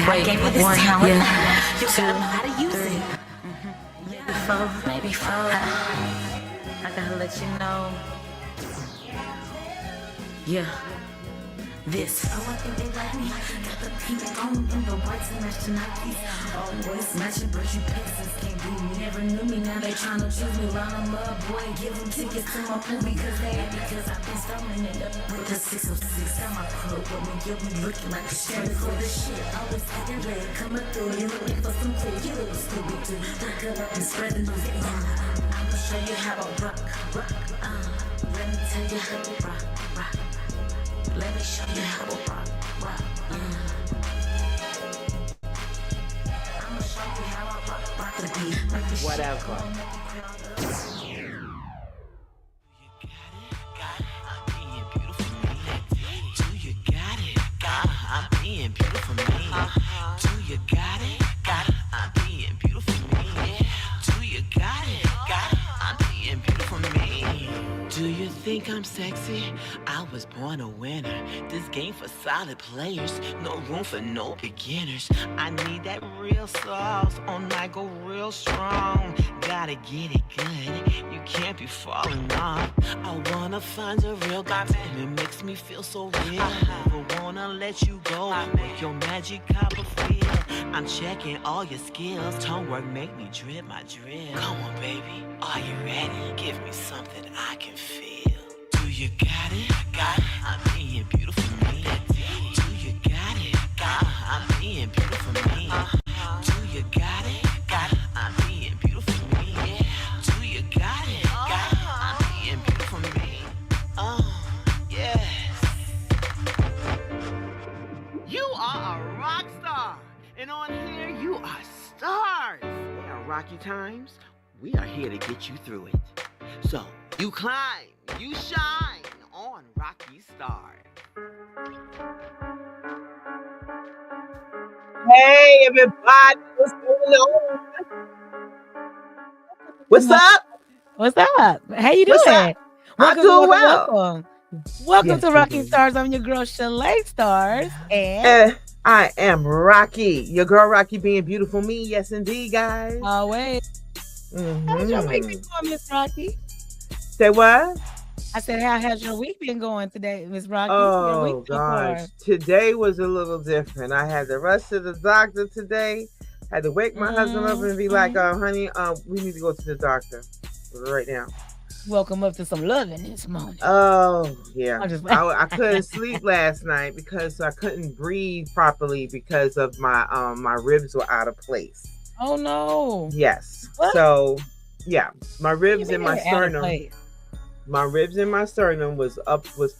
God gave you this talent. Yeah. You gotta know how to use it. Maybe four. I gotta let you know. Yeah. This. Oh, I think they like me. Got the pink on and the whites and match tonight. Always matching, but you peasants can't beat me. Never knew me, now they tryna choose me. Line them up, boy, give them tickets to my movie. Because I've been stumbling it up with the 606. Got my crew with me, you'll be looking like a straight for the shit. Always acting red, coming through. You looking for some cool, you little Scooby Doo. Look up and spread the news. I'ma show you how I rock. Let me tell you how to rock. Let me show you how to rock. I'ma show you how I rock the beat. Whatever. Do you think I'm sexy? I was born a winner. This game for solid players. No room for no beginners. I need that real sauce on I go real strong. Gotta get it good. You can't be falling off. I wanna find a real guy. It makes me feel so real. I never wanna let you go. Make your magic copper feel. I'm checking all your skills. Tone work make me drip my drill. Come on, baby. Are you ready? Give me something I can feel. Do you got it? Got it. I'm being beautiful me. Do you got it? Got it. I'm being beautiful me. Do you got it? Got it. I'm being beautiful me. Do you got it? Got it. I'm being beautiful me. Oh, yes. You are a rock star. And on here, you are stars. They are rocky times. We are here to get you through it. So, you climb, you shine on Rocky Stars. Hey, everybody. What's going on? What's up? What's up? How you What's doing? up? I'm doing well. Welcome Yes, to you Rocking do. Stars. I'm your girl, Shalay Stars. And I am Rocky. Your girl Rocky being beautiful me. Yes, indeed, guys. always. How's your week been Mhm. going, Miss Rocky? Say what? I said, how has your week been going today, Miss Rocky? Your Oh, week so far? gosh. Today was a little different. I had to rush to the doctor today. Had to wake my husband up and be like, honey, we need to go to the doctor right now. Welcome up to some loving this morning. Oh, yeah. I'm just- I couldn't sleep last night because I couldn't breathe properly because of my ribs were out of place. Oh, no. Yes. What? So, yeah, my ribs You and mean my they're out of sternum. place? My ribs and my sternum was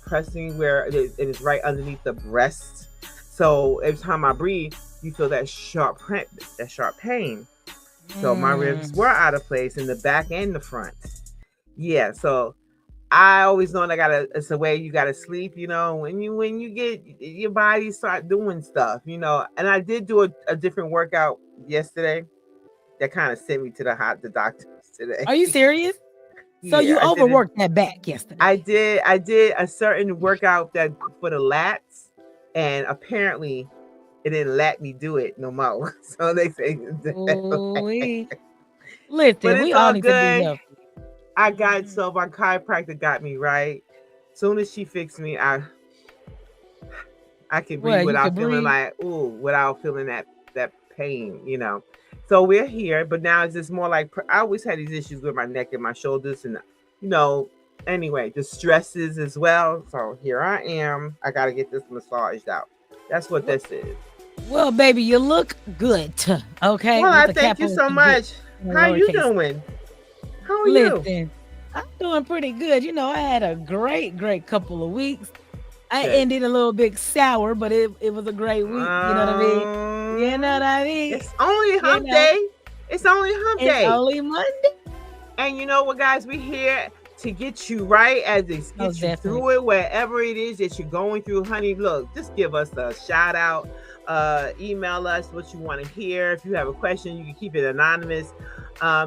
pressing where it is right underneath the breast. So every time I breathe, you feel that sharp pain. So my ribs were out of place in the back and the front. Yeah. So I always know that it's a way you gotta sleep. You know, when you get your body start doing stuff. You know, and I did do a different workout yesterday. That kind of sent me to the doctors today. Are you serious? So Yeah, you I did overworked that back yesterday. I did a certain workout that for the lats, and apparently it didn't let me do it no more. So they say, Ooh-wee. Listen, but we it's all all need to be good. healthy. I got so my chiropractor got me right. Soon as she fixed me, I can breathe Well, you without can feeling breathe. like without feeling that pain, you know. So we're here, but now it's just more like I always had these issues with my neck and my shoulders, and you know. Anyway, the stresses as well. So here I am. I gotta get this massaged out. That's what this is. Well, baby, you look good. Okay. Well, I With the thank you capital so T much. in How you lowercase. doing? How are you? Listen, I'm doing pretty good. You know, I had a great couple of weeks. I Good. ended a little bit sour, but it was a great week. You know what I mean? You know what I mean? It's only hump know. day. It's only hump It's day. only Monday. And you know what, guys? We're here to get you right as they get Most you definitely. through it, wherever it is that you're going through, honey. Look, just give us a shout out. Email us what you want to hear. If you have a question, you can keep it anonymous.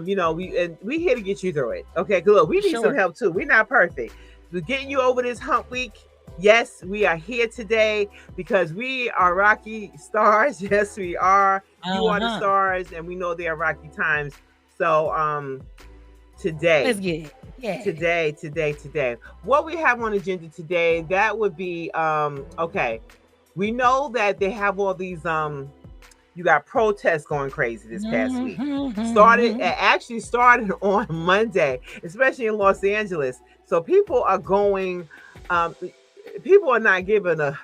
You know, we're here to get you through it. Okay, good. Look, we need some Sure. help too. We're not perfect. We're getting you over this hump week. Yes, we are here today because we are Rocky stars. Yes, we are. You are the Uh-huh. stars, and we know they are Rocky times. So, today, Let's get it. Yeah. today, what we have on agenda today, that would be okay. We know that they have all these you got protests going crazy this past week. It actually started on Monday, especially in Los Angeles. So people are going, um, people are not giving a,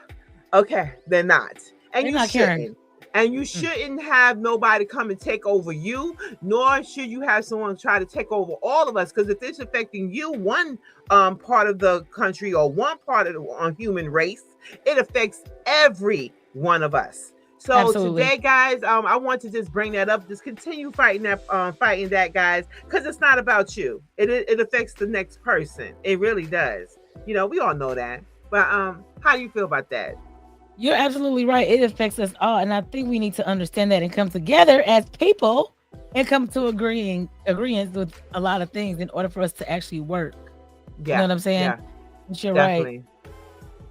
okay, they're not. And They're you not caring. shouldn't. And you Mm. shouldn't have nobody come and take over you, nor should you have someone try to take over all of us. Because if it's affecting you, one part of the country or one part of the human race, it affects every one of us. So Absolutely. today, guys, I want to just bring that up. Just continue fighting that, guys, because it's not about you. It affects the next person. It really does. You know, we all know that. But how do you feel about that? You're absolutely right. It affects us all. And I think we need to understand that and come together as people and come to agreements with a lot of things in order for us to actually work. You know Yeah, what I'm saying? yeah, But you're right. definitely,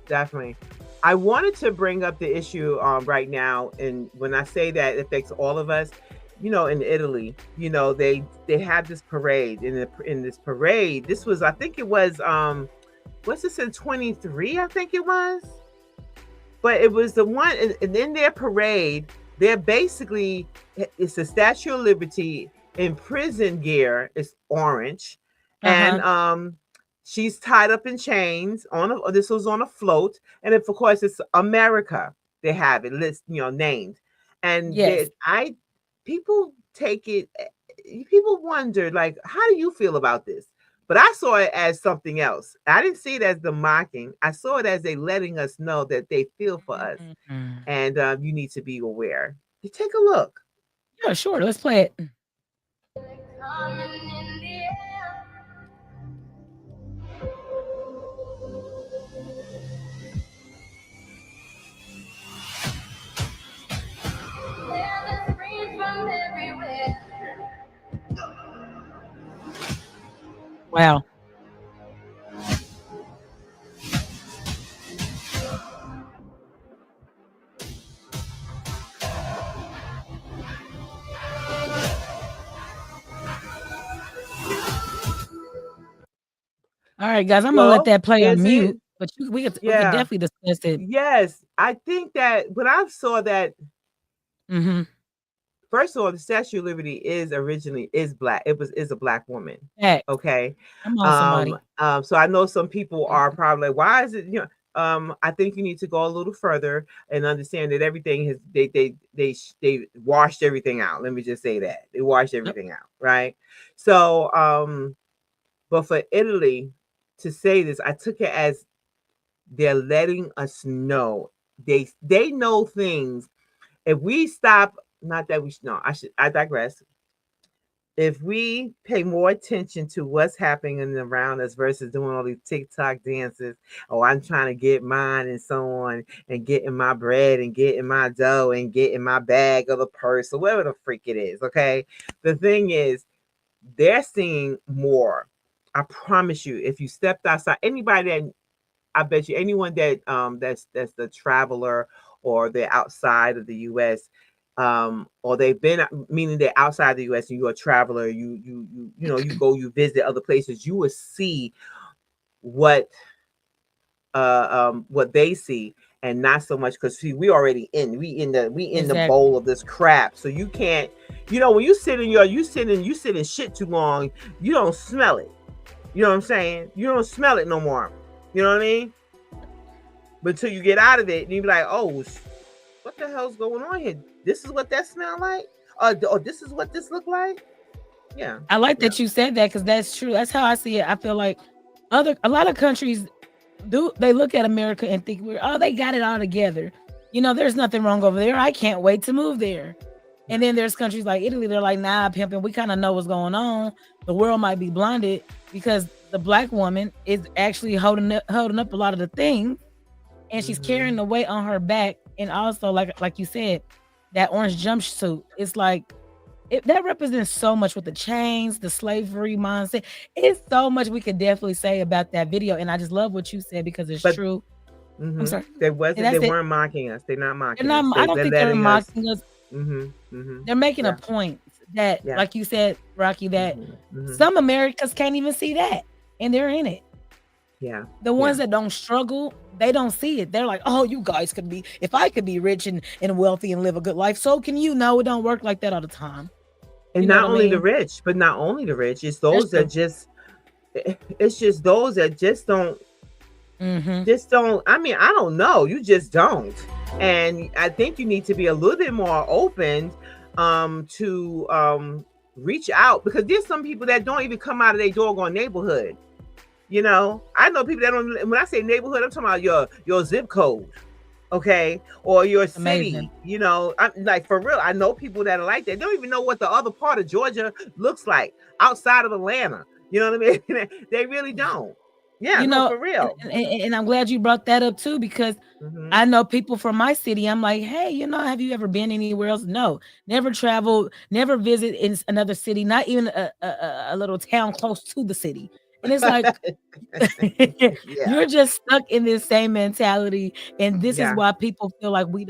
definitely. I wanted to bring up the issue right now, and when I say that it affects all of us, you know, in Italy, you know, they have this parade. In this parade, this was, I think it was what's this, in 23? I think it was. But it was the one, and in their parade, they're basically, it's the Statue of Liberty in prison gear. It's orange, and Uh-huh. she's tied up in chains on a, this was on a float, and if of course it's America, they have it list, you know, named, and Yes. I people take it, people wonder like, how do you feel about this? But I saw it as something else. I didn't see it as the mocking. I saw it as they letting us know that they feel for us, Mhm. and you need to be aware. You take a look. Yeah, sure. Let's play it. Wow. All right, guys, I'm gonna let Well, that play on is mute, it? but we could Yeah. definitely discuss it. Yes. I think that when I saw that, Mm-hmm. first of all, the Statue of Liberty is originally is black. Is a black woman. Facts. Okay. Come on, somebody. So I know some people are Mhm. probably like, why is it, you know, I think you need to go a little further and understand that everything has they washed everything out. Let me just say that. They washed Yep. everything out, right? So but for Italy to say this, I took it as they're letting us know they know things. If we stop, not that we should, no, I digress. If we pay more attention to what's happening around us versus doing all these TikTok dances, oh, I'm trying to get mine and so on, and getting my bread and getting my dough and getting my bag or the purse or whatever the freak it is. Okay. The thing is, they're seeing more. I promise you, if you stepped outside, anybody that, I bet you anyone that that's the traveler or they're outside of the US, or they've been, meaning they're outside the US and you're a traveler, you know, you go, you visit other places, you will see what what they see, and not so much, because see, we in the Exactly. bowl of this crap. So you can't, you know, when you sit in your you sit in shit too long, you don't smell it. You know what I'm saying? You don't smell it no more. You know what I mean? But until you get out of it, and you be like, oh, what the hell's going on here? This is what that smell like? Or this is what this look like? Yeah, I like yeah. that you said that because that's true. That's how I see it. I feel like a lot of countries they look at America and think they got it all together. You know, there's nothing wrong over there. I can't wait to move there. And then there's countries like Italy, they're like, nah, pimping, we kind of know what's going on. The world might be blinded because the black woman is actually holding up a lot of the things, and she's carrying Mm-hmm. the weight on her back. And also, like you said, that orange jumpsuit, it's like that represents so much with the chains, the slavery mindset. It's so much we could definitely say about that video. And I just love what you said because it's But true. I'm sorry. They And wasn't. They that's it. weren't mocking us. They're not They're mocking not. us. I don't They're think they're letting us. mocking us. Mm-hmm. They're making a Yeah. point that, Yeah. like you said, Rocky, that Mm-hmm. some Americans can't even see that, and they're in it. Yeah. The ones that don't struggle, they don't see it. They're like, oh, you guys could be, if I could be rich and wealthy and live a good life, so can you. No, it don't work like that all the time. And You know not what I only the mean? rich, but not only the rich, it's That's those that true. just. It's just those that just don't. Just don't. I mean, I don't know. You just don't. And I think you need to be a little bit more open to reach out, because there's some people that don't even come out of their doggone neighborhood. You know, I know people that don't. When I say neighborhood, I'm talking about your zip code, okay, or your city. Amazing. You know, I'm like, for real. I know people that are like that. They don't even know what the other part of Georgia looks like outside of Atlanta. You know what I mean? They really don't. Yeah, You no, know, for real. and I'm glad you brought that up too, because I know people from my city. I'm like, hey, you know, have you ever been anywhere else? No, never traveled, never visit in another city, not even a little town close to the city. And it's like, Yeah, you're just stuck in this same mentality. And this is yeah. why people feel like we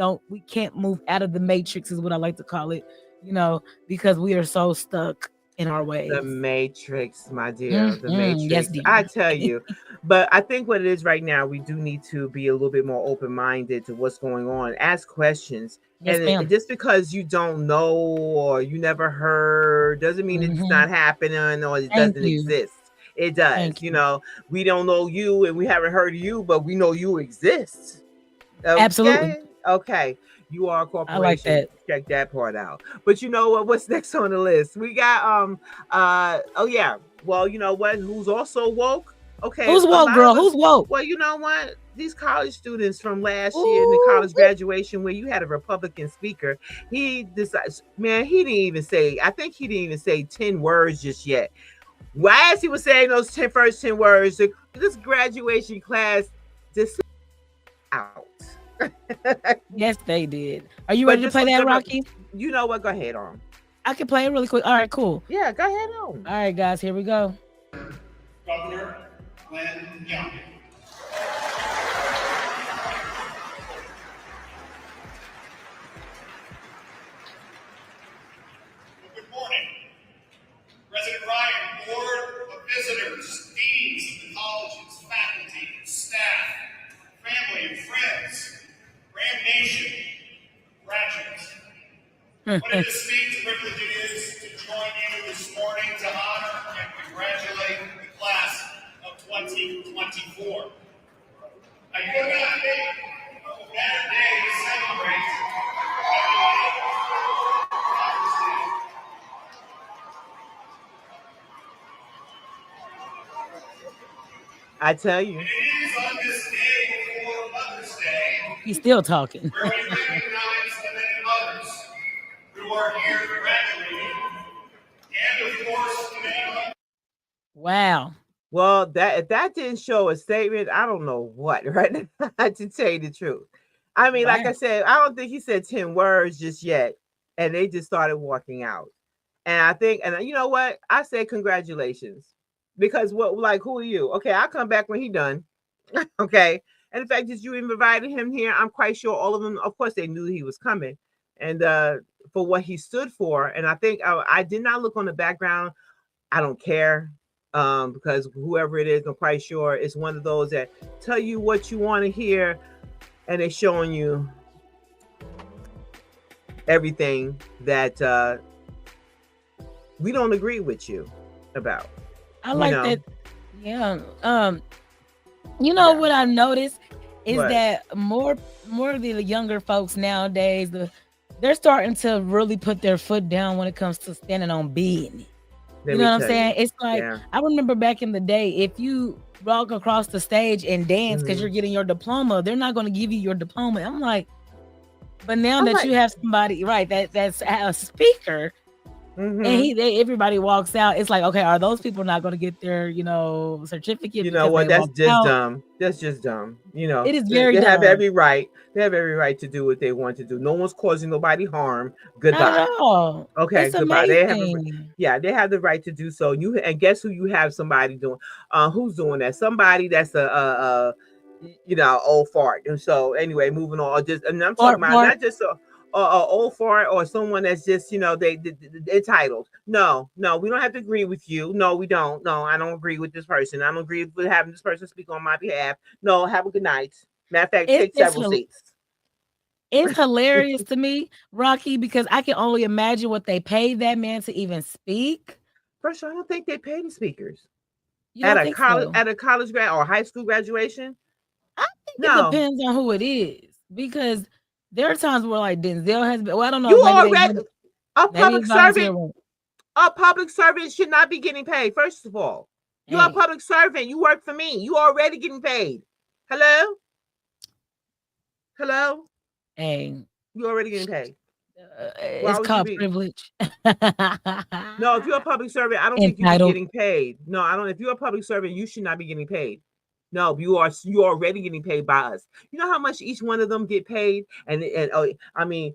can't move out of the matrix, is what I like to call it, you know, because we are so stuck in our ways. The Matrix, my dear, the Yes, Matrix. dear. I tell you, but I think what it is right now, we do need to be a little bit more open-minded to what's going on. Ask questions, Yes, and ma'am. just because you don't know or you never heard doesn't mean it's not happening or it Thank doesn't you. exist. It does. Thank You you. know, we don't know you and we haven't heard of you, but we know you exist. Absolutely. Okay. You are a I like corporation. that. Check that part out. But you know what? What's next on the list? We got oh yeah. Well, you know what? Who's also woke? Okay, Who's a woke, lot girl? of us. Who's woke? Well, you know what? These college students from last year in the Ooh, college graduation, where you had a Republican speaker, he decides, man, he didn't even say. I think he didn't even say 10 words just yet. While as he was saying those first 10 words, this graduation class just out. yes, they did. Are you But ready to this play was that, the. Rocky? You know what? Go ahead on. I can play it really quick. All right, cool. Yeah, go ahead on. All right, guys, here we go. Governor Glenn Young. Good morning. President Ryan, Board of Visitors, Deans of the colleges, faculty, staff, family and friends, Grand Nation, graduates. What a distinct privilege it is to join you this morning to honor and congratulate the class of 2024. I could not think of a better day to celebrate I tell you. It is on this day before Mother's Day He's still talking. where we recognize the many mothers who are here graduating, and of course, the many mothers. Wow. Well, that if that didn't show a statement, I don't know what, right? To tell you the truth. I mean, like I Wow. said, I don't think he said 10 words just yet. And they just started walking out. And I think, and you know what? I say congratulations. Because what, like, who are you? Okay, I'll come back when he done. Okay. And the fact that you invited him here, I'm quite sure all of them, of course, they knew he was coming. And for what he stood for. And I think I did not look on the background. I don't care. Because whoever it is, I'm quite sure it's one of those that tell you what you want to hear, and they're showing you everything that we don't agree with you about. I like know. that. Yeah. You know Yeah. what I noticed is What? that more of the younger folks nowadays, they're starting to really put their foot down when it comes to standing on business. Let You me know what I'm tell saying? you. It's like, Yeah. I remember back in the day, if you walk across the stage and dance because Mhm. you're getting your diploma, they're not going to give you your diploma. I'm like, but now I'm that like- you have somebody, right, that's a speaker, Mhm. and everybody walks out, it's like, okay, are those people not going to get their, certificate? You know because what? they That's walked just out? dumb. That's just dumb. You know, It is very they have dumb. every right. They have every right to do what they want to do. No one's causing nobody harm. Not Goodbye. at all. Okay, It's goodbye. They have amazing. they have the right to do so. And guess who you have somebody doing? Who's doing that? Somebody that's old fart. And so anyway, moving on. And I'm talking Fart, about fart. not just a old fart or someone that's just they entitled. No, we don't have to agree with you. No, we don't. No, I don't agree with this person. I don't agree with having this person speak on my behalf. No, have a good night. Matter of fact, It's take just several seats. it's hilarious to me, Rocky, because I can only imagine what they paid that man to even speak. First of all, I don't think they pay the speakers You don't think so? at a college grad or high school graduation. I think it No, depends on who it is because there are times where like Denzel has been. Well, I don't know. you Maybe they already a maybe public it's volunteer servant. work. A public servant should not be getting paid. First of all, you're a Hey, public servant. You work for me. You already getting paid. Hello, hello. hey, You already getting paid. Why it's would you called be? privilege. No, if you're a public servant, I don't think you'd be Entitled. getting paid. No, I don't. If you're a public servant, you should not be getting paid. No, you are already getting paid by us. You know how much each one of them get paid, and I mean,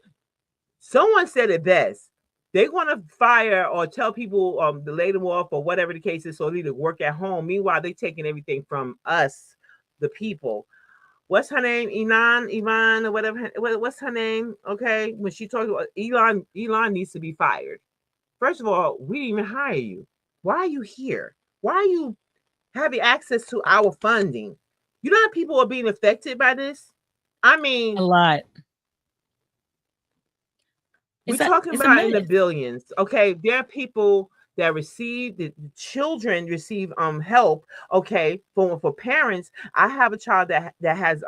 someone said it best. They're going to fire or tell people to lay them off or whatever the case is, so they to work at home. Meanwhile, they're taking everything from us, the people. What's her name? Yvonne, or whatever. What's her name? Okay, when she talks about Elon needs to be fired. First of all, we didn't even hire you. Why are you here? Why are you having access to our funding? You know how people are being affected by this? I A mean, lot. we're It's a talking it's a about in the mess. billions. Okay, there are people that receive the children receive help. Okay, for parents. I have a child that has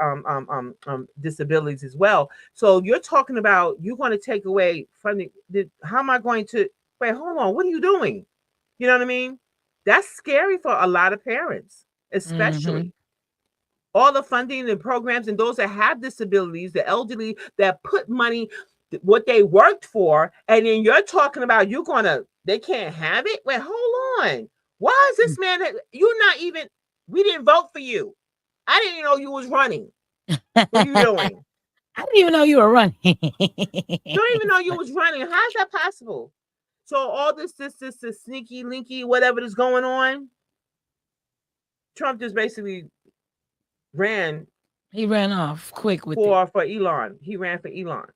disabilities as well. So you're talking about you're going to take away funding. How am I going to wait? Hold on. What are you doing? You know what I mean? That's scary for a lot of parents, Mm-hmm. especially all the funding and programs and those that have disabilities, the elderly that put money, what they worked for, and then you're talking about they can't have it. Wait, hold on. Why is this man? You're not even. We didn't vote for you. I didn't even know you was running. What are you doing? I didn't even know you were running. Don't even know you was running. How is that possible? So all this sneaky linky whatever is going on. Trump just basically ran He ran off quick with it. for Elon. He ran for Elon.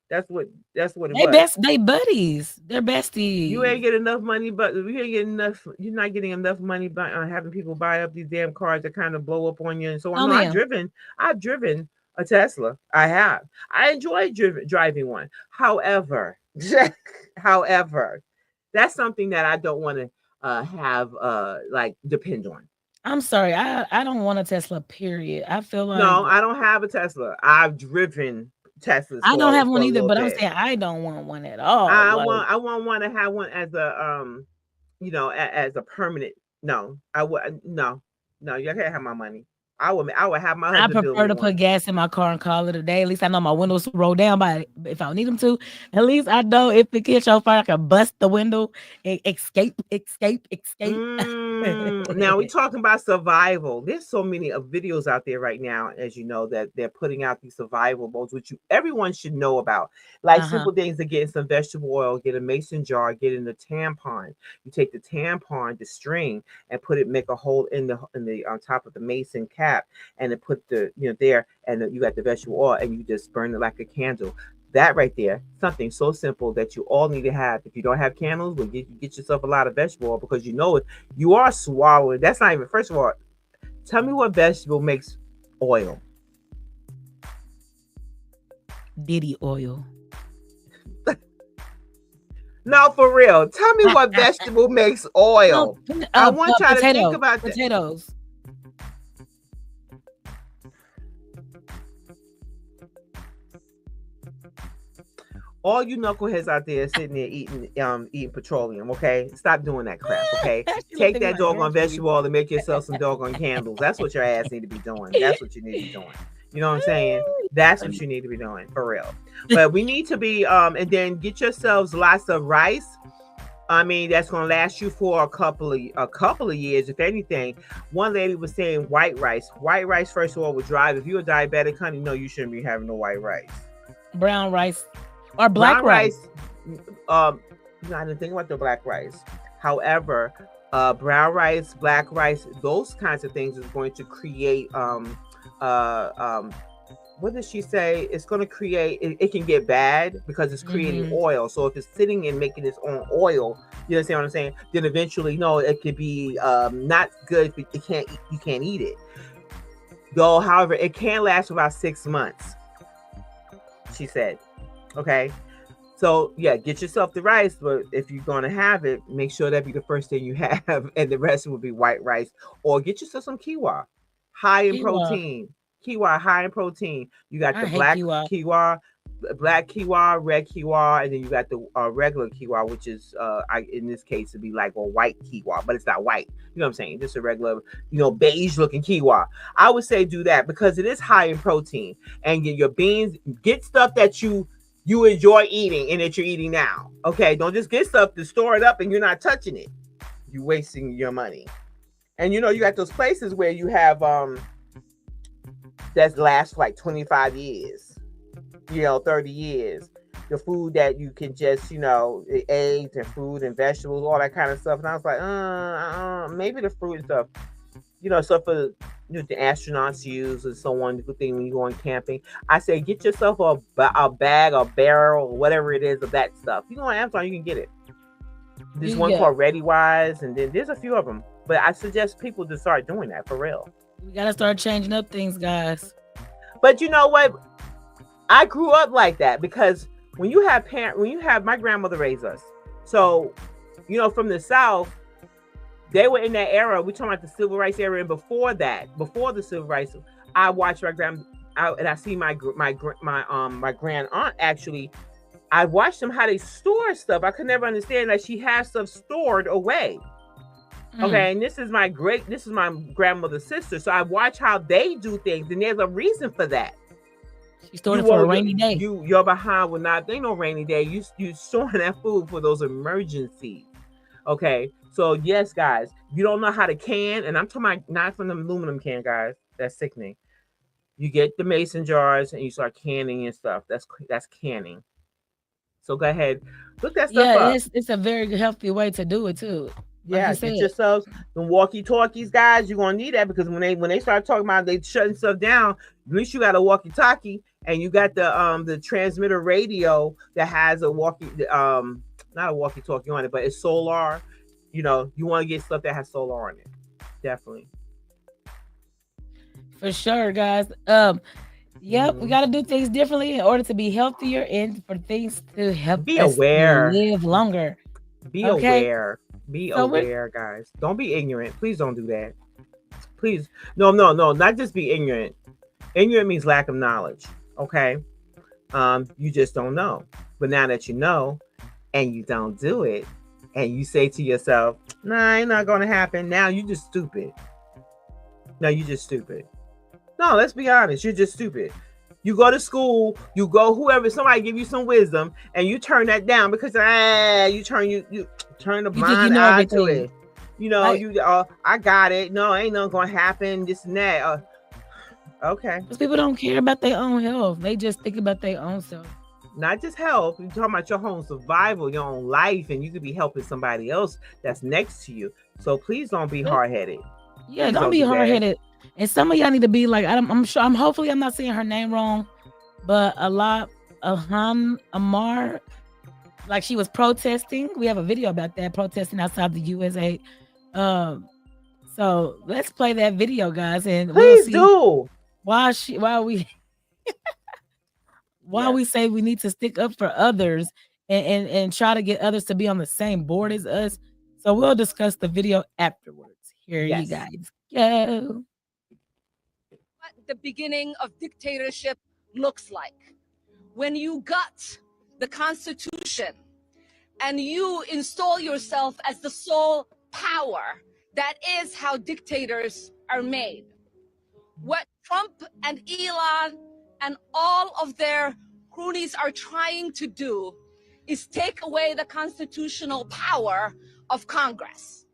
That's what it They was. they buddies. They're You ain't besties. get enough money, but you ain't getting enough. You're not getting enough money by having people buy up these damn cars that kind of blow up on you and so on. Oh No, man. I've driven a Tesla. I have. I enjoy driving one. However, however, that's something that I don't want to have like depend on. I'm sorry. I don't want a Tesla, period. I feel like No, I don't have a Tesla. I've driven Teslas I don't have for one a either, little but I'm bit. saying I don't want one at all. Like, I want one to have one as a as a permanent. No, I would no. You can't have my money. I would have my I husband build prefer me to put one. gas in my car and call it a day. At least I know my windows roll down by if I need them to. At least I know if it catch on fire, I can bust the window and escape. Now we're talking about survival. There's so many videos out there right now, as you know, that they're putting out these survival modes, which everyone should know about. Like Uh-huh. simple things to getting some vegetable oil, get a mason jar, get in the tampon. You take the tampon, the string, and make a hole in the on top of the mason cap, and then put the there, and then you got the vegetable oil, and you just burn it like a candle. That right there, something so simple that you all need to have. If you don't have candles, well, get yourself a lot of vegetable oil because you are swallowing. That's not even. First of all, tell me what vegetable makes oil. Diddy oil. No, for real. Tell me what vegetable makes oil. No, I want y'all to think about that. potatoes. All you knuckleheads out there sitting there eating petroleum, okay? Stop doing that crap, okay? She Take looked that at me like, doggone "Actually." vegetable oil and make yourself some doggone candles. That's what your ass need to be doing. That's what you need to be doing. You know what I'm saying? That's what you need to be doing, for real. But we need to be and then get yourselves lots of rice. I mean, that's gonna last you for a couple of years, if anything. One lady was saying white rice. White rice, first of all, would drive. If you're a diabetic, honey, no, you shouldn't be having no white rice. Brown rice or black Brown rice. I didn't think about the black rice. However, brown rice, black rice, those kinds of things is going to create what did she say? It's going to create, it can get bad because it's creating oil. So if it's sitting and making its own oil, you understand what I'm saying? Then eventually, no, it could be not good. But you can't eat it. Though, however, it can last about 6 months, she said. Okay. So yeah, get yourself the rice, but if you're gonna have it, make sure that be the first thing you have, and the rest will be white rice. Or get yourself some quinoa, high in protein. Quinoa high in protein. You got the black quinoa, red quinoa, and then you got the regular quinoa, which is in this case it'd be like a white quinoa, but it's not white. You know what I'm saying? Just a regular, beige looking quinoa. I would say do that because it is high in protein. And get your beans, get stuff that you enjoy eating and that you're eating now. Okay, don't just get stuff to store it up and you're not touching it. You're wasting your money. And you got those places where you have that lasts for like 25 years, 30 years. The food that you can just, eggs and fruit and vegetables, all that kind of stuff. And I was like, maybe the fruit and stuff, stuff for the astronauts use and so on. Good thing when you go on camping. I say get yourself a bag, a barrel, or whatever it is of that stuff. You go on Amazon, you can get it. There's one called Ready Wise, and then there's a few of them. But I suggest people to start doing that for real. We gotta start changing up things, guys. But you know what? I grew up like that because when you have my grandmother raised us, so from the South. They were in that era. We're talking about the civil rights era, and before the civil rights, I watched my and I see my grand aunt actually. I watched them how they store stuff. I could never understand that she has stuff stored away. Okay, and this is my grandmother's sister, so I watch how they do things, and there's a reason for that. She stored it for a rainy day. Your behind will not. Ain't no rainy day. You storing that food for those emergencies. Okay. So yes, guys, you don't know how to can, and I'm talking about not from the aluminum can, guys. That's sickening. You get the mason jars and you start canning and stuff. That's canning. So go ahead, look that stuff up. Yeah, it's a very healthy way to do it too. Yeah, get yourselves the walkie-talkies, guys. You're gonna need that because when they start talking about they shutting stuff down, at least you got a walkie-talkie and you got the transmitter radio that has a not a walkie-talkie on it, but it's solar. You want to get stuff that has solar on it. Definitely. For sure, guys. Yep, we got to do things differently in order to be healthier and for things to help be aware, live longer. Be aware. Be aware, guys. Don't be ignorant. Please don't do that. Please. No. Not just be ignorant. Ignorant means lack of knowledge. Okay. You just don't know. But now that you know and you don't do it, and you say to yourself, nah, it's not going to happen. Now you just stupid. No, you just stupid. No, let's be honest. You're just stupid. You go to school, somebody give you some wisdom, and you turn that down because you turn the blind eye to it. I got it. No, ain't nothing going to happen. This and that. Okay. Because people don't care about their own health. They just think about their own self. Not just health. You're talking about your own survival, your own life, and you could be helping somebody else that's next to you. So please don't be hard-headed. Yeah, don't be hard-headed. And some of y'all need to be like, hopefully I'm not saying her name wrong, but Amar, like she was protesting. We have a video about that, protesting outside the USA. So let's play that video, guys, and please do. Why we say we need to stick up for others and try to get others to be on the same board as us. So we'll discuss the video afterwards. Here you guys go. What the beginning of dictatorship looks like. When you gut the Constitution and you install yourself as the sole power, that is how dictators are made. What Trump and Elon and all of their cronies are trying to do is take away the constitutional power of Congress.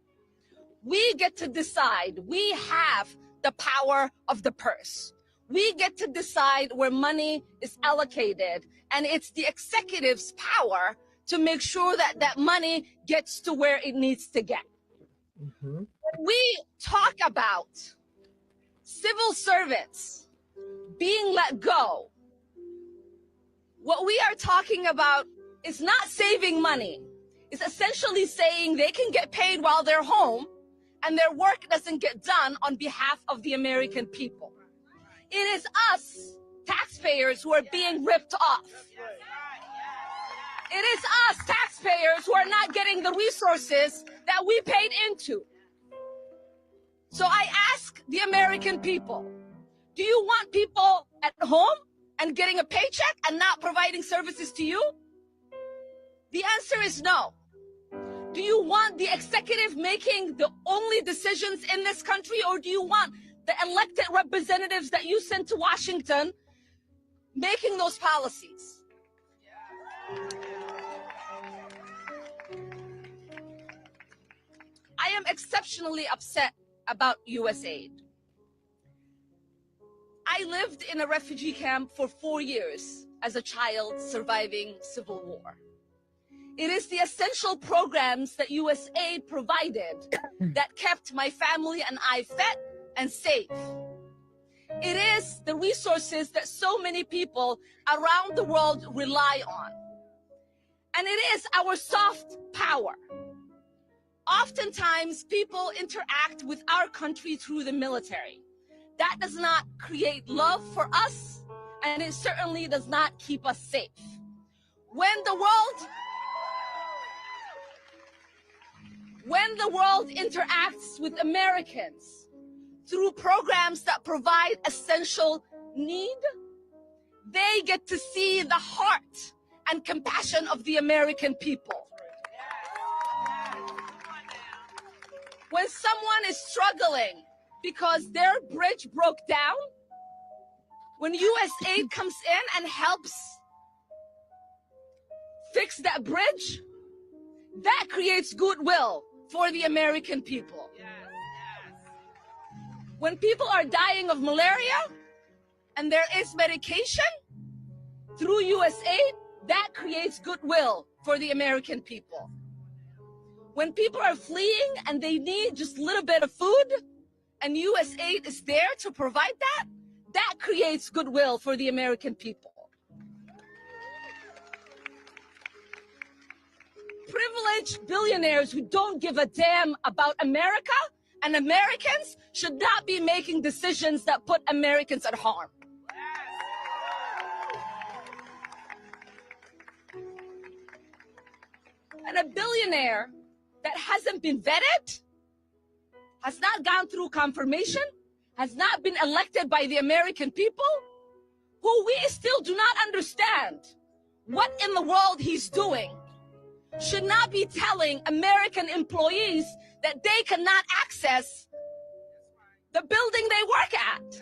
We get to decide. We have the power of the purse. We get to decide where money is allocated, and it's the executive's power to make sure that that money gets to where it needs to get. When we talk about civil servants being let go, what we are talking about is not saving money. It's essentially saying they can get paid while they're home and their work doesn't get done on behalf of the American people. It is us, taxpayers, who are being ripped off. It is us, taxpayers, who are not getting the resources that we paid into. So I ask the American people, do you want people at home and getting a paycheck and not providing services to you? The answer is no. Do you want the executive making the only decisions in this country, or do you want the elected representatives that you sent to Washington making those policies? I am exceptionally upset about U.S. aid. I lived in a refugee camp for 4 years as a child surviving civil war. It is the essential programs that U.S. aid provided that kept my family and I fed and safe. It is the resources that so many people around the world rely on. And it is our soft power. Oftentimes, people interact with our country through the military. That does not create love for us, and it certainly does not keep us safe. When the world interacts with Americans through programs that provide essential need, they get to see the heart and compassion of the American people. When someone is struggling because their bridge broke down, when U.S. aid comes in and helps fix that bridge, that creates goodwill for the American people. When people are dying of malaria and there is medication through U.S. aid, that creates goodwill for the American people. When people are fleeing and they need just a little bit of food and U.S. aid is there to provide that, that creates goodwill for the American people. Privileged billionaires who don't give a damn about America and Americans should not be making decisions that put Americans at harm. And a billionaire that hasn't been vetted, has not gone through confirmation, has not been elected by the American people, who we still do not understand what in the world he's doing, should not be telling American employees that they cannot access the building they work at.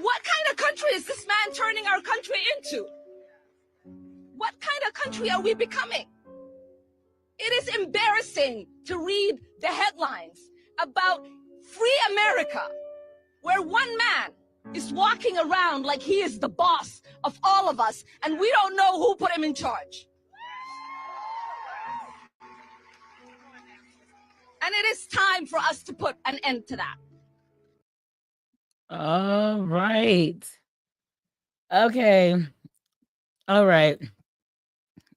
What kind of country is this man turning our country into? What kind of country are we becoming? It is embarrassing to read the headlines about free America, where one man is walking around like he is the boss of all of us, and we don't know who put him in charge. And it is time for us to put an end to that. All right. Okay. All right.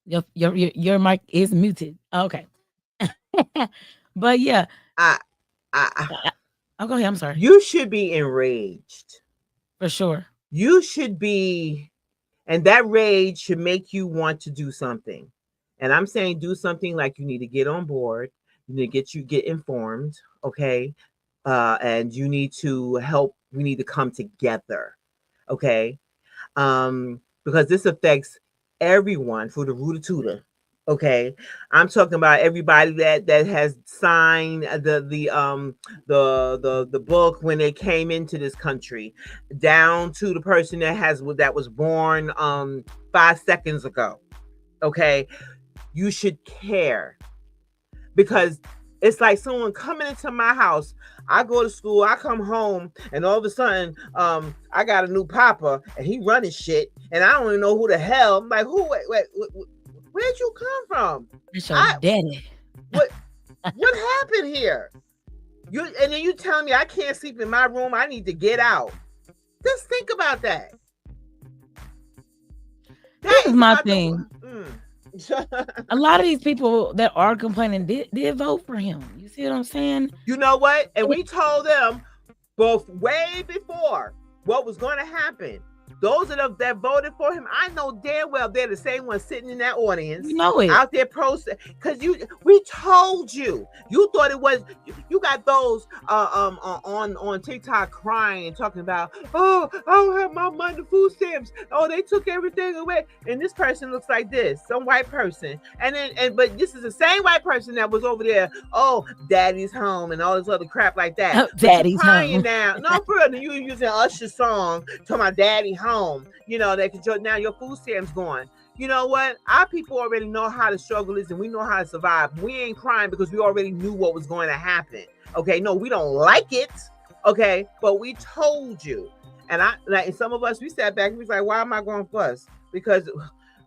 Your mic is muted. Okay. But yeah. Oh, go ahead. I'm sorry. You should be enraged. For sure. You should be, and that rage should make you want to do something. And I'm saying do something like you need to get on board. You need to get informed, okay? And you need to help. We need to come together, okay? Because this affects everyone for the rooter, okay? I'm talking about everybody that has signed the book when they came into this country, down to the person that was born 5 seconds ago, okay? You should care, because it's like someone coming into my house. I go to school, I come home, and all of a sudden, I got a new papa, and he running shit, and I don't even know who the hell. I'm like, who? Wait, where'd you come from? It's your daddy. What happened here? And then you telling me I can't sleep in my room. I need to get out. Just think about that. This is my thing. A lot of these people that are complaining did vote for him. You see what I'm saying? You know what? And we told them both way before what was going to happen. Those that voted for him, I know damn well they're the same ones sitting in that audience. You know it. Out there protesting. Because we told you. You thought it was, you got those on TikTok crying and talking about, oh, I don't have my money, food stamps. Oh, they took everything away. And this person looks like this, some white person. But this is the same white person that was over there, oh, daddy's home and all this other crap like that. Oh, daddy's crying home. Now. No, for real, you using Usher's song, talking about daddy home. You know, now your food stamps gone. You know what? Our people already know how the struggle is and we know how to survive. We ain't crying because we already knew what was going to happen. Okay, no, we don't like it. Okay, but we told you. And some of us, we sat back and we was like, why am I going to fuss? Because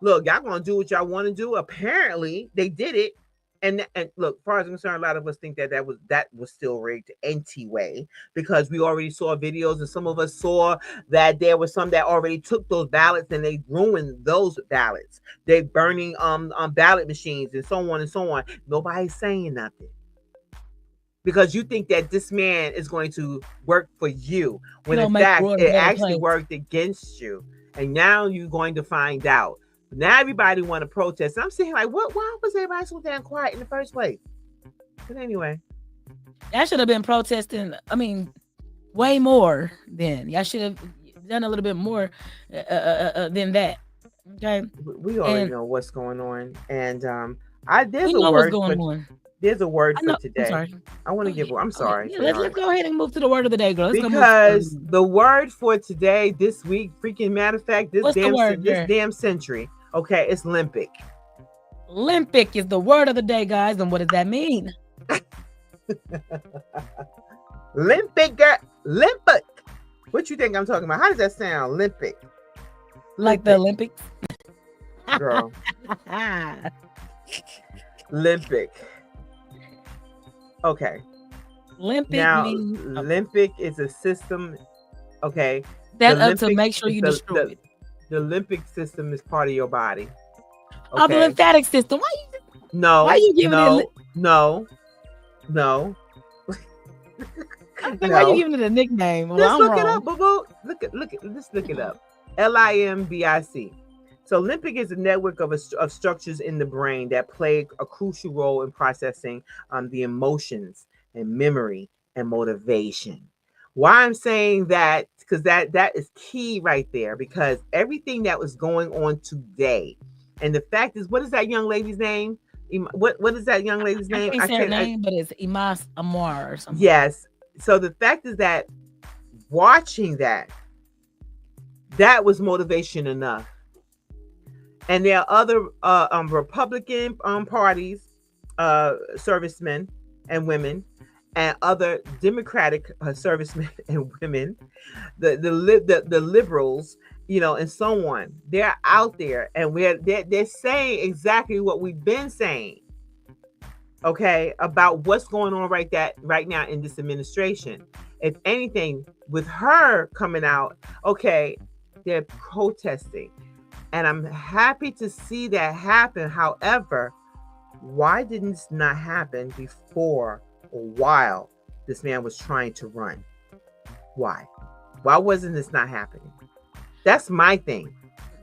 look, y'all gonna do what y'all want to do. Apparently, they did it. And look, as far as I'm concerned, a lot of us think that was still rigged anyway, because we already saw videos, and some of us saw that there was some that already took those ballots and they ruined those ballots. They burning ballot machines and so on and so on. Nobody's saying nothing, because you think that this man is going to work for you, when in fact it actually worked against you. And now you're going to find out. Now everybody want to protest. And I'm saying, like, why was everybody so damn quiet in the first place? But anyway. Y'all should have been protesting, I mean, way more then. Y'all should have done a little bit more than that. Okay. We already know what's going on. And there's a word for today. I'm sorry. I want to give I'm sorry. Yeah, let's go ahead and move to the word of the day, girl. Because the word for today, this week, freaking matter of fact, this damn century. Okay, it's Olympic. Olympic is the word of the day, guys. And what does that mean? Olympic. What you think I'm talking about? How does that sound? Olympic. Like the Olympics? Girl. Olympic. Okay. Olympic is a system. Okay. That to make sure you destroy it. The Olympic system is part of your body. Okay? Oh, the lymphatic system. Why you giving it? No. Why are you giving it a nickname? Just look it up, boo. Just look it up. LIMBIC. So Olympic is a network of structures in the brain that play a crucial role in processing the emotions and memory and motivation. Why I'm saying that, because that is key right there, because everything that was going on today, and the fact is, what is that young lady's name? What is that young lady's name? I can't say her name, but it's Imas Amar or something. Yes. So the fact is that watching that was motivation enough. And there are other Republican parties, servicemen and women, and other Democratic servicemen and women, the liberals, you know, and so on. They're out there, and they're saying exactly what we've been saying, okay, about what's going on right now in this administration. If anything, with her coming out, okay, they're protesting. And I'm happy to see that happen. However, why didn't this not happen before or while this man was trying to run? Why? Why wasn't this not happening? That's my thing.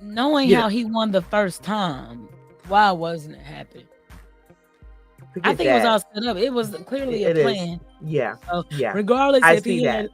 Knowing how he won the first time, why wasn't it happening? I think it was all set up. It was clearly a plan. Yeah. So, yeah. Regardless if he had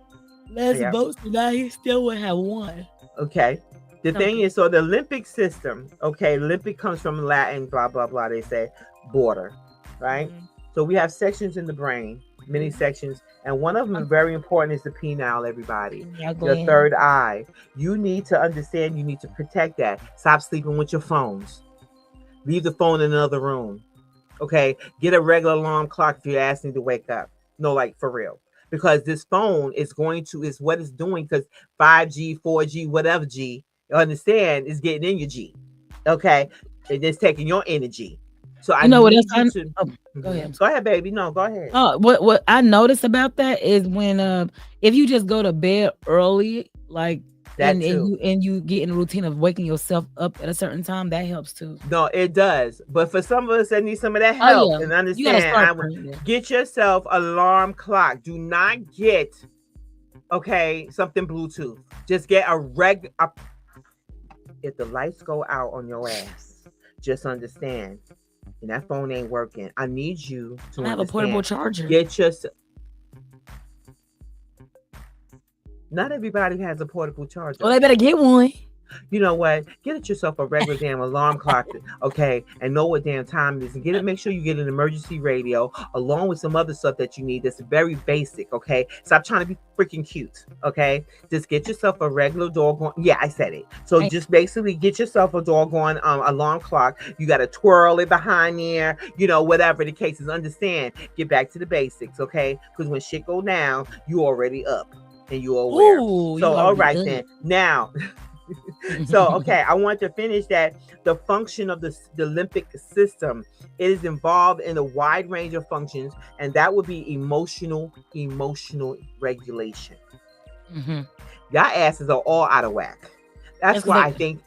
less votes than that, he still would have won. Okay. The thing is, so the Olympic system, okay, Olympic comes from Latin, blah, blah, blah. They say border, right? Mm-hmm. So we have sections in the brain, many sections. And one of them very important is the penile, everybody. Your third eye. You need to understand, you need to protect that. Stop sleeping with your phones. Leave the phone in another room. Okay? Get a regular alarm clock if you're asking to wake up. No, like for real. Because this phone is what it's doing, because 5G, 4G, whatever G, you understand, is getting in your G. Okay? It's taking your energy. So I You know what else? need you to Go ahead. go ahead, baby. No, go ahead. What I noticed about that is when if you just go to bed early, like That and too. you get in a routine of waking yourself up at a certain time, that helps too. No, it does. But for some of us that need some of that Oh help yeah, and you gotta understand, start I would praying. get yourself alarm clock. Do not get something Bluetooth. Just get if the lights go out on your ass, just understand. And that phone ain't working. I need you to I have a portable understand. charger. Get yourself. Not everybody has a portable charger. Well, they better get one. You know what? Get yourself a regular damn alarm clock, okay, and know what damn time it is. And make sure you get an emergency radio along with some other stuff that you need that's very basic, okay? Stop trying to be freaking cute, okay? Just get yourself a regular doggone, yeah, I said it. So just basically get yourself a doggone alarm clock. You got to twirl it behind there, whatever the case is. Understand, get back to the basics, okay? Because when shit go down, you already up and you're aware. Ooh, So, all right then. Now... So, okay, I want to finish that. The function of the limbic system, it is involved in a wide range of functions, and that would be emotional regulation. Mm-hmm. Y'all asses are all out of whack. That's why I think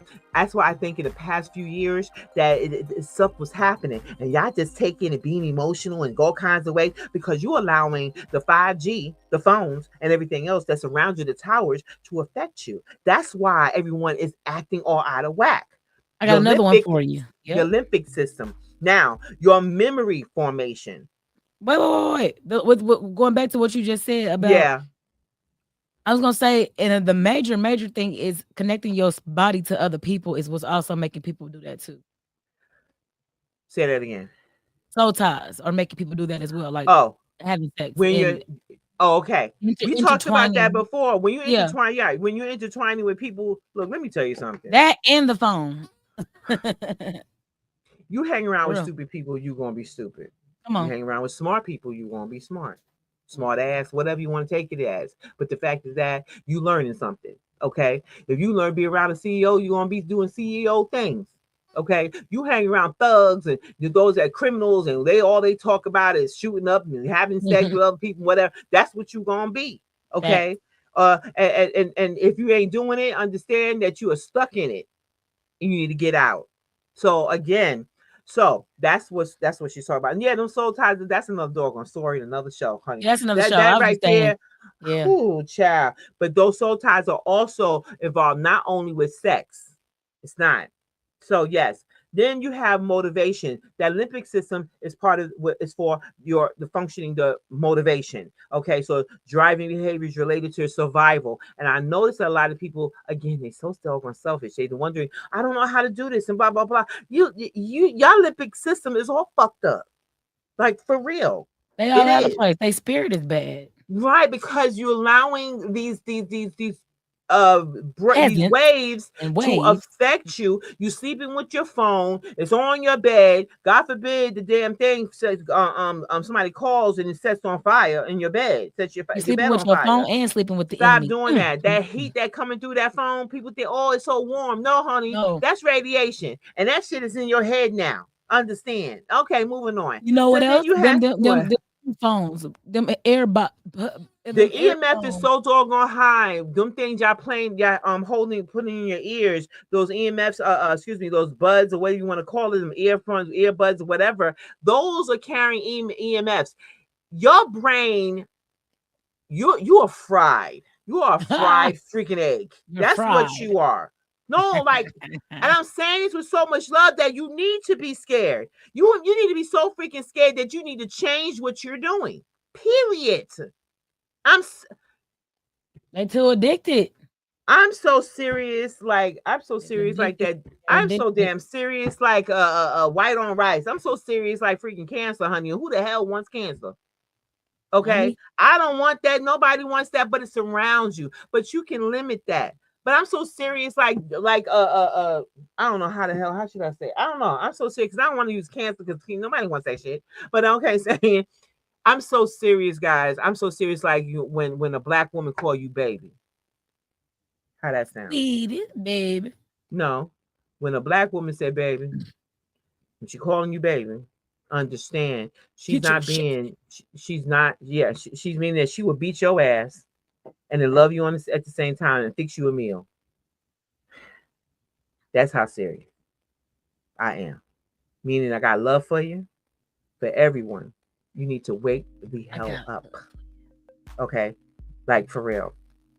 in the past few years that stuff was happening, and y'all just taking it, being emotional and all kinds of ways, because you're allowing the 5G, the phones, and everything else that's around you, the towers, to affect you. That's why everyone is acting all out of whack. I got another one for you. Yep. Your limbic system. Now, your memory formation. Wait. Going back to what you just said about. Yeah. I was gonna say, and the major thing is connecting your body to other people is what's also making people do that too. Say that again. Soul ties are making people do that as well, like having sex. Okay. We talked about that before. When you intertwine, when you're intertwining with people, look, let me tell you something. That and the phone. You hang around with stupid people, you're gonna be stupid. Come on. You hang around with smart people, you're gonna be smart. Smart ass, whatever you want to take it as. But the fact is that you learning something. Okay. If you learn to be around a CEO, you're gonna be doing CEO things. Okay. You hang around thugs and those that are criminals, and they talk about is shooting up and having sex with other people, whatever. That's what you're gonna be. Okay. And if you ain't doing it, understand that you are stuck in it. You need to get out. So again, that's what she's talking about. And yeah, them soul ties, that's another doggone story, another show, honey. That's another show. That right there. Yeah. Ooh, child. But those soul ties are also involved not only with sex. It's not. So yes. Then you have motivation. That limbic system is part of what is for the functioning, the motivation. Okay, so driving behaviors related to survival. And I notice that a lot of people, again, they're so doggone selfish. They're wondering, I don't know how to do this and blah blah blah. Your limbic system is all fucked up, like for real. They all out of place. Their spirit is bad, right? Because you're allowing these waves to affect you. You sleeping with your phone, it's on your bed. God forbid the damn thing says somebody calls and it sets on fire in your bed. Sets your sleeping bed with on your fire. phone and sleeping with the Stop enemy. doing that. That heat that coming through that phone, people think, oh, it's so warm. No, honey, that's radiation, and that shit is in your head now. Understand? Okay, moving on. You know what else? Them phones, them earbuds. The EMF is so doggone high. Them things y'all playing, putting in your ears. Those EMFs, those buds or whatever you want to call them, earbuds, or whatever. Those are carrying EMFs. Your brain, you are fried. You are a fried freaking egg. That's fried. What you are. No, like, and I'm saying this with so much love that you need to be scared. You need to be so freaking scared that you need to change what you're doing. Period. They too addicted. I'm so serious, like I'm so serious, like that. I'm so damn serious, like white on rice. I'm so serious, like freaking cancer, honey. Who the hell wants cancer? Okay, I don't want that. Nobody wants that, but it surrounds you. But you can limit that. But I'm so serious, like I don't know how should I say? I don't know. I'm so serious because I don't want to use cancer because nobody wants that shit. But okay, saying. I'm so serious, guys. I'm so serious, like you when a black woman call you baby. How that sound? Baby. No. When a black woman said baby, When she calling you baby, understand she's Get your not shit. being. She's not. Yeah, she's meaning that she will beat your ass and then love you at the same time and fix you a meal. That's how serious I am. Meaning I got love for you, for everyone. You need to wake the hell up. Okay? Like for real.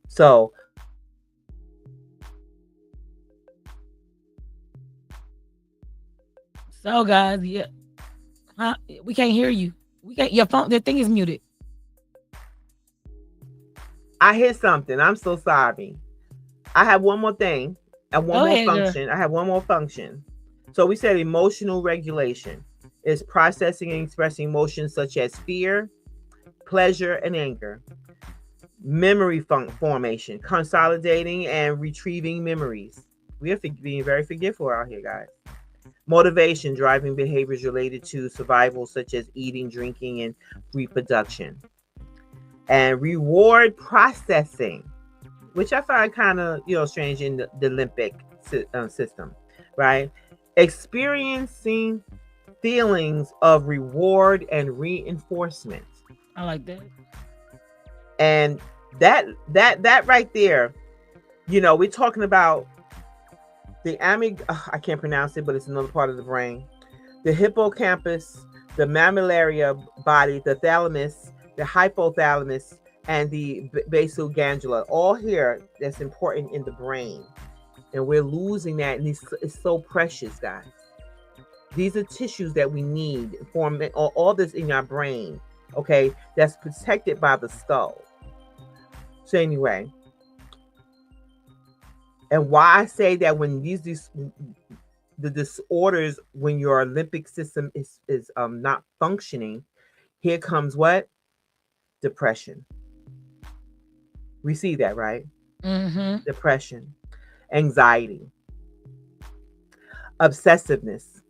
So guys, yeah. Huh? We can't hear you. We can't your phone the thing is muted. I hit something. I'm so sorry. I have one more thing and one Go more ahead, girl. function. I have one more function. So we said emotional regulation is processing and expressing emotions such as fear, pleasure, and anger. Memory formation, consolidating and retrieving memories. We are being very forgetful out here, guys. Motivation, driving behaviors related to survival, such as eating, drinking, and reproduction. And reward processing, which I find kind of strange in the limbic system, right? Experiencing feelings of reward and reinforcement. I like that. And that right there, we're talking about the I can't pronounce it, but it's another part of the brain. The hippocampus, the mammillaria body, the thalamus, the hypothalamus, and the basal ganglia, all here that's important in the brain. And we're losing that, and it's so precious, guys. These are tissues that we need for all this in our brain, okay, that's protected by the skull. So anyway, and why I say that when the disorders, when your limbic system is not functioning, here comes what? Depression. We see that, right? Mm-hmm. Depression, anxiety, obsessiveness,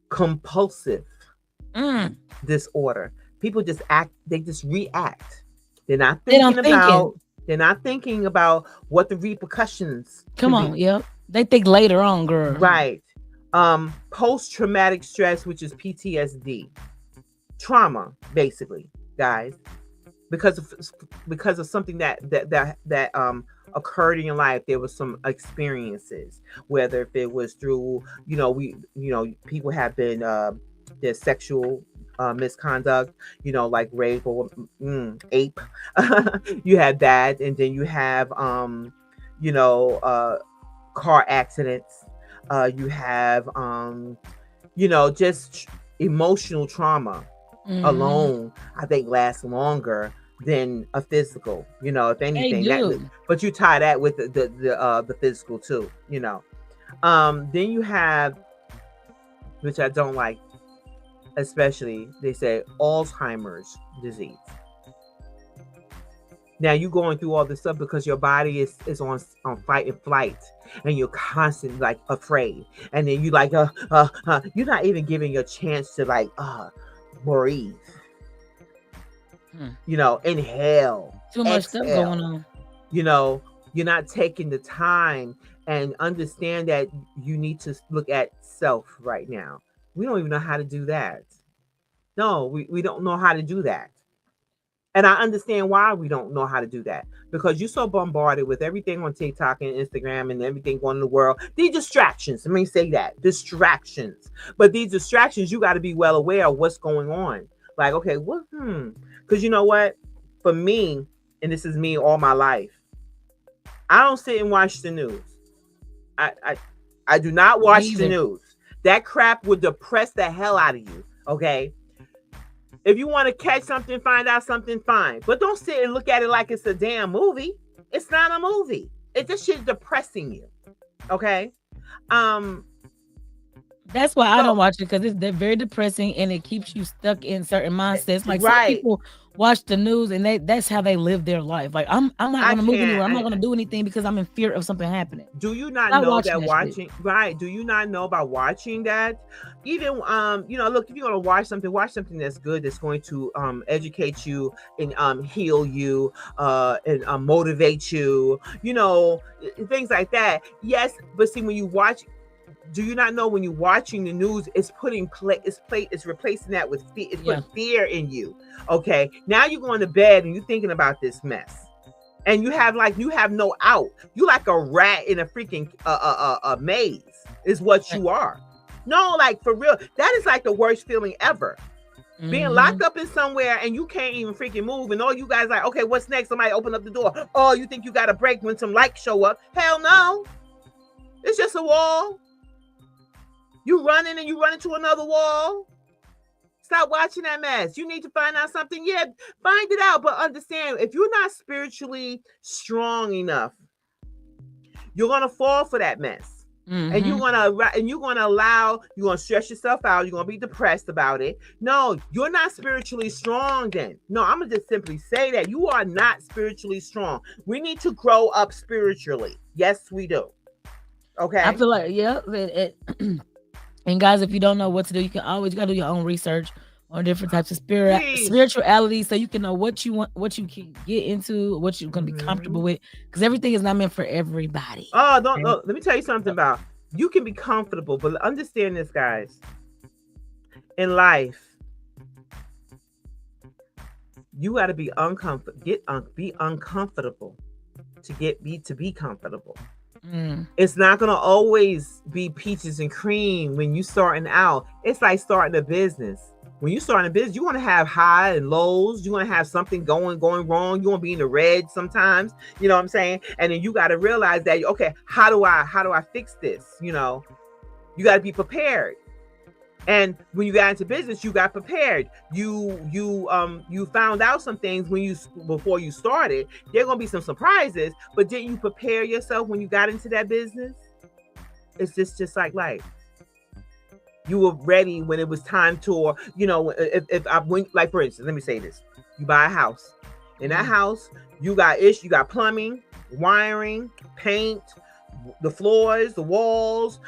compulsive disorder. People just act, they just react. They're not thinking about what the repercussions. Come on, yep. They think later on, girl. Right. Post-traumatic stress, which is PTSD. Trauma, basically, guys. Because of something that occurred in your life. There was some experiences, whether if it was through, people have been their sexual misconduct, like rape or ape. You have that, and then you have car accidents. You have just emotional trauma alone, I think, lasts longer than a physical, if anything. But you tie that with the physical too, Then you have, which I don't like, especially, they say Alzheimer's disease. Now you're going through all this stuff because your body is on fight and flight, and you're constantly like afraid, and then you like you're not even giving your chance to like breathe. Inhale. Too much stuff going on. You're not taking the time and understand that you need to look at self right now. We don't even know how to do that. No, we don't know how to do that. And I understand why we don't know how to do that, because you're so bombarded with everything on TikTok and Instagram and everything going in the world. These distractions, let me say that, distractions. But these distractions, you got to be well aware of what's going on. Like, okay, what? Because you know what? For me, and this is me all my life, I don't sit and watch the news. I do not watch the news. That crap would depress the hell out of you, okay? If you want to catch something, find out something, fine. But don't sit and look at it like it's a damn movie. It's not a movie. This shit's depressing you. Okay? That's why I don't watch it, because they're very depressing, and it keeps you stuck in certain mindsets. Like some people watch the news and that's how they live their life. Like I'm not gonna move anywhere. I'm not gonna do anything because I'm in fear of something happening. Do you not know that watching right? Do you not know about watching that? Even look, if you're gonna watch something that's good, that's going to educate you and heal you and motivate you, things like that. Yes, but see, when you watch, do you not know when you're watching the news, it's replacing that with fear. It's putting fear in you. Okay, now you're going to bed and you're thinking about this mess, and you have no out. You like a rat in a freaking a maze is what you are. No, like for real, that is like the worst feeling ever. Being locked up in somewhere and you can't even freaking move, and all you guys like, okay, what's next? Somebody open up the door. Oh, you think you got a break when some lights show up? Hell no. It's just a wall. You running and you run into another wall. Stop watching that mess. You need to find out something. Yeah, find it out, but understand, if you're not spiritually strong enough, you're gonna fall for that mess. And you're gonna stress yourself out. You're gonna be depressed about it. No, you're not spiritually strong then. No, I'm gonna just simply say that you are not spiritually strong. We need to grow up spiritually. Yes, we do. Okay. I feel like, and guys, if you don't know what to do, you gotta do your own research on different types of spirituality, so you can know what you want, what you can get into, what you're gonna be comfortable with, because everything is not meant for everybody. Oh, don't. Let me tell you something about, you can be comfortable, but understand this, guys. In life, you got to be uncomfortable. Be uncomfortable to be comfortable. It's not gonna always be peaches and cream when you starting out. It's like starting a business. When you start a business, you want to have high and lows. You want to have something going wrong. You want to be in the red sometimes. You know what I'm saying? And then you got to realize that, okay, how do I fix this? You know, you got to be prepared. And when you got into business, you got prepared. You found out some things before you started. There are gonna be some surprises, but didn't you prepare yourself when you got into that business? It's just like life. You were ready when it was time to, or if I went, like for instance, let me say this: you buy a house. In that house, you got plumbing, wiring, paint, the floors, the walls,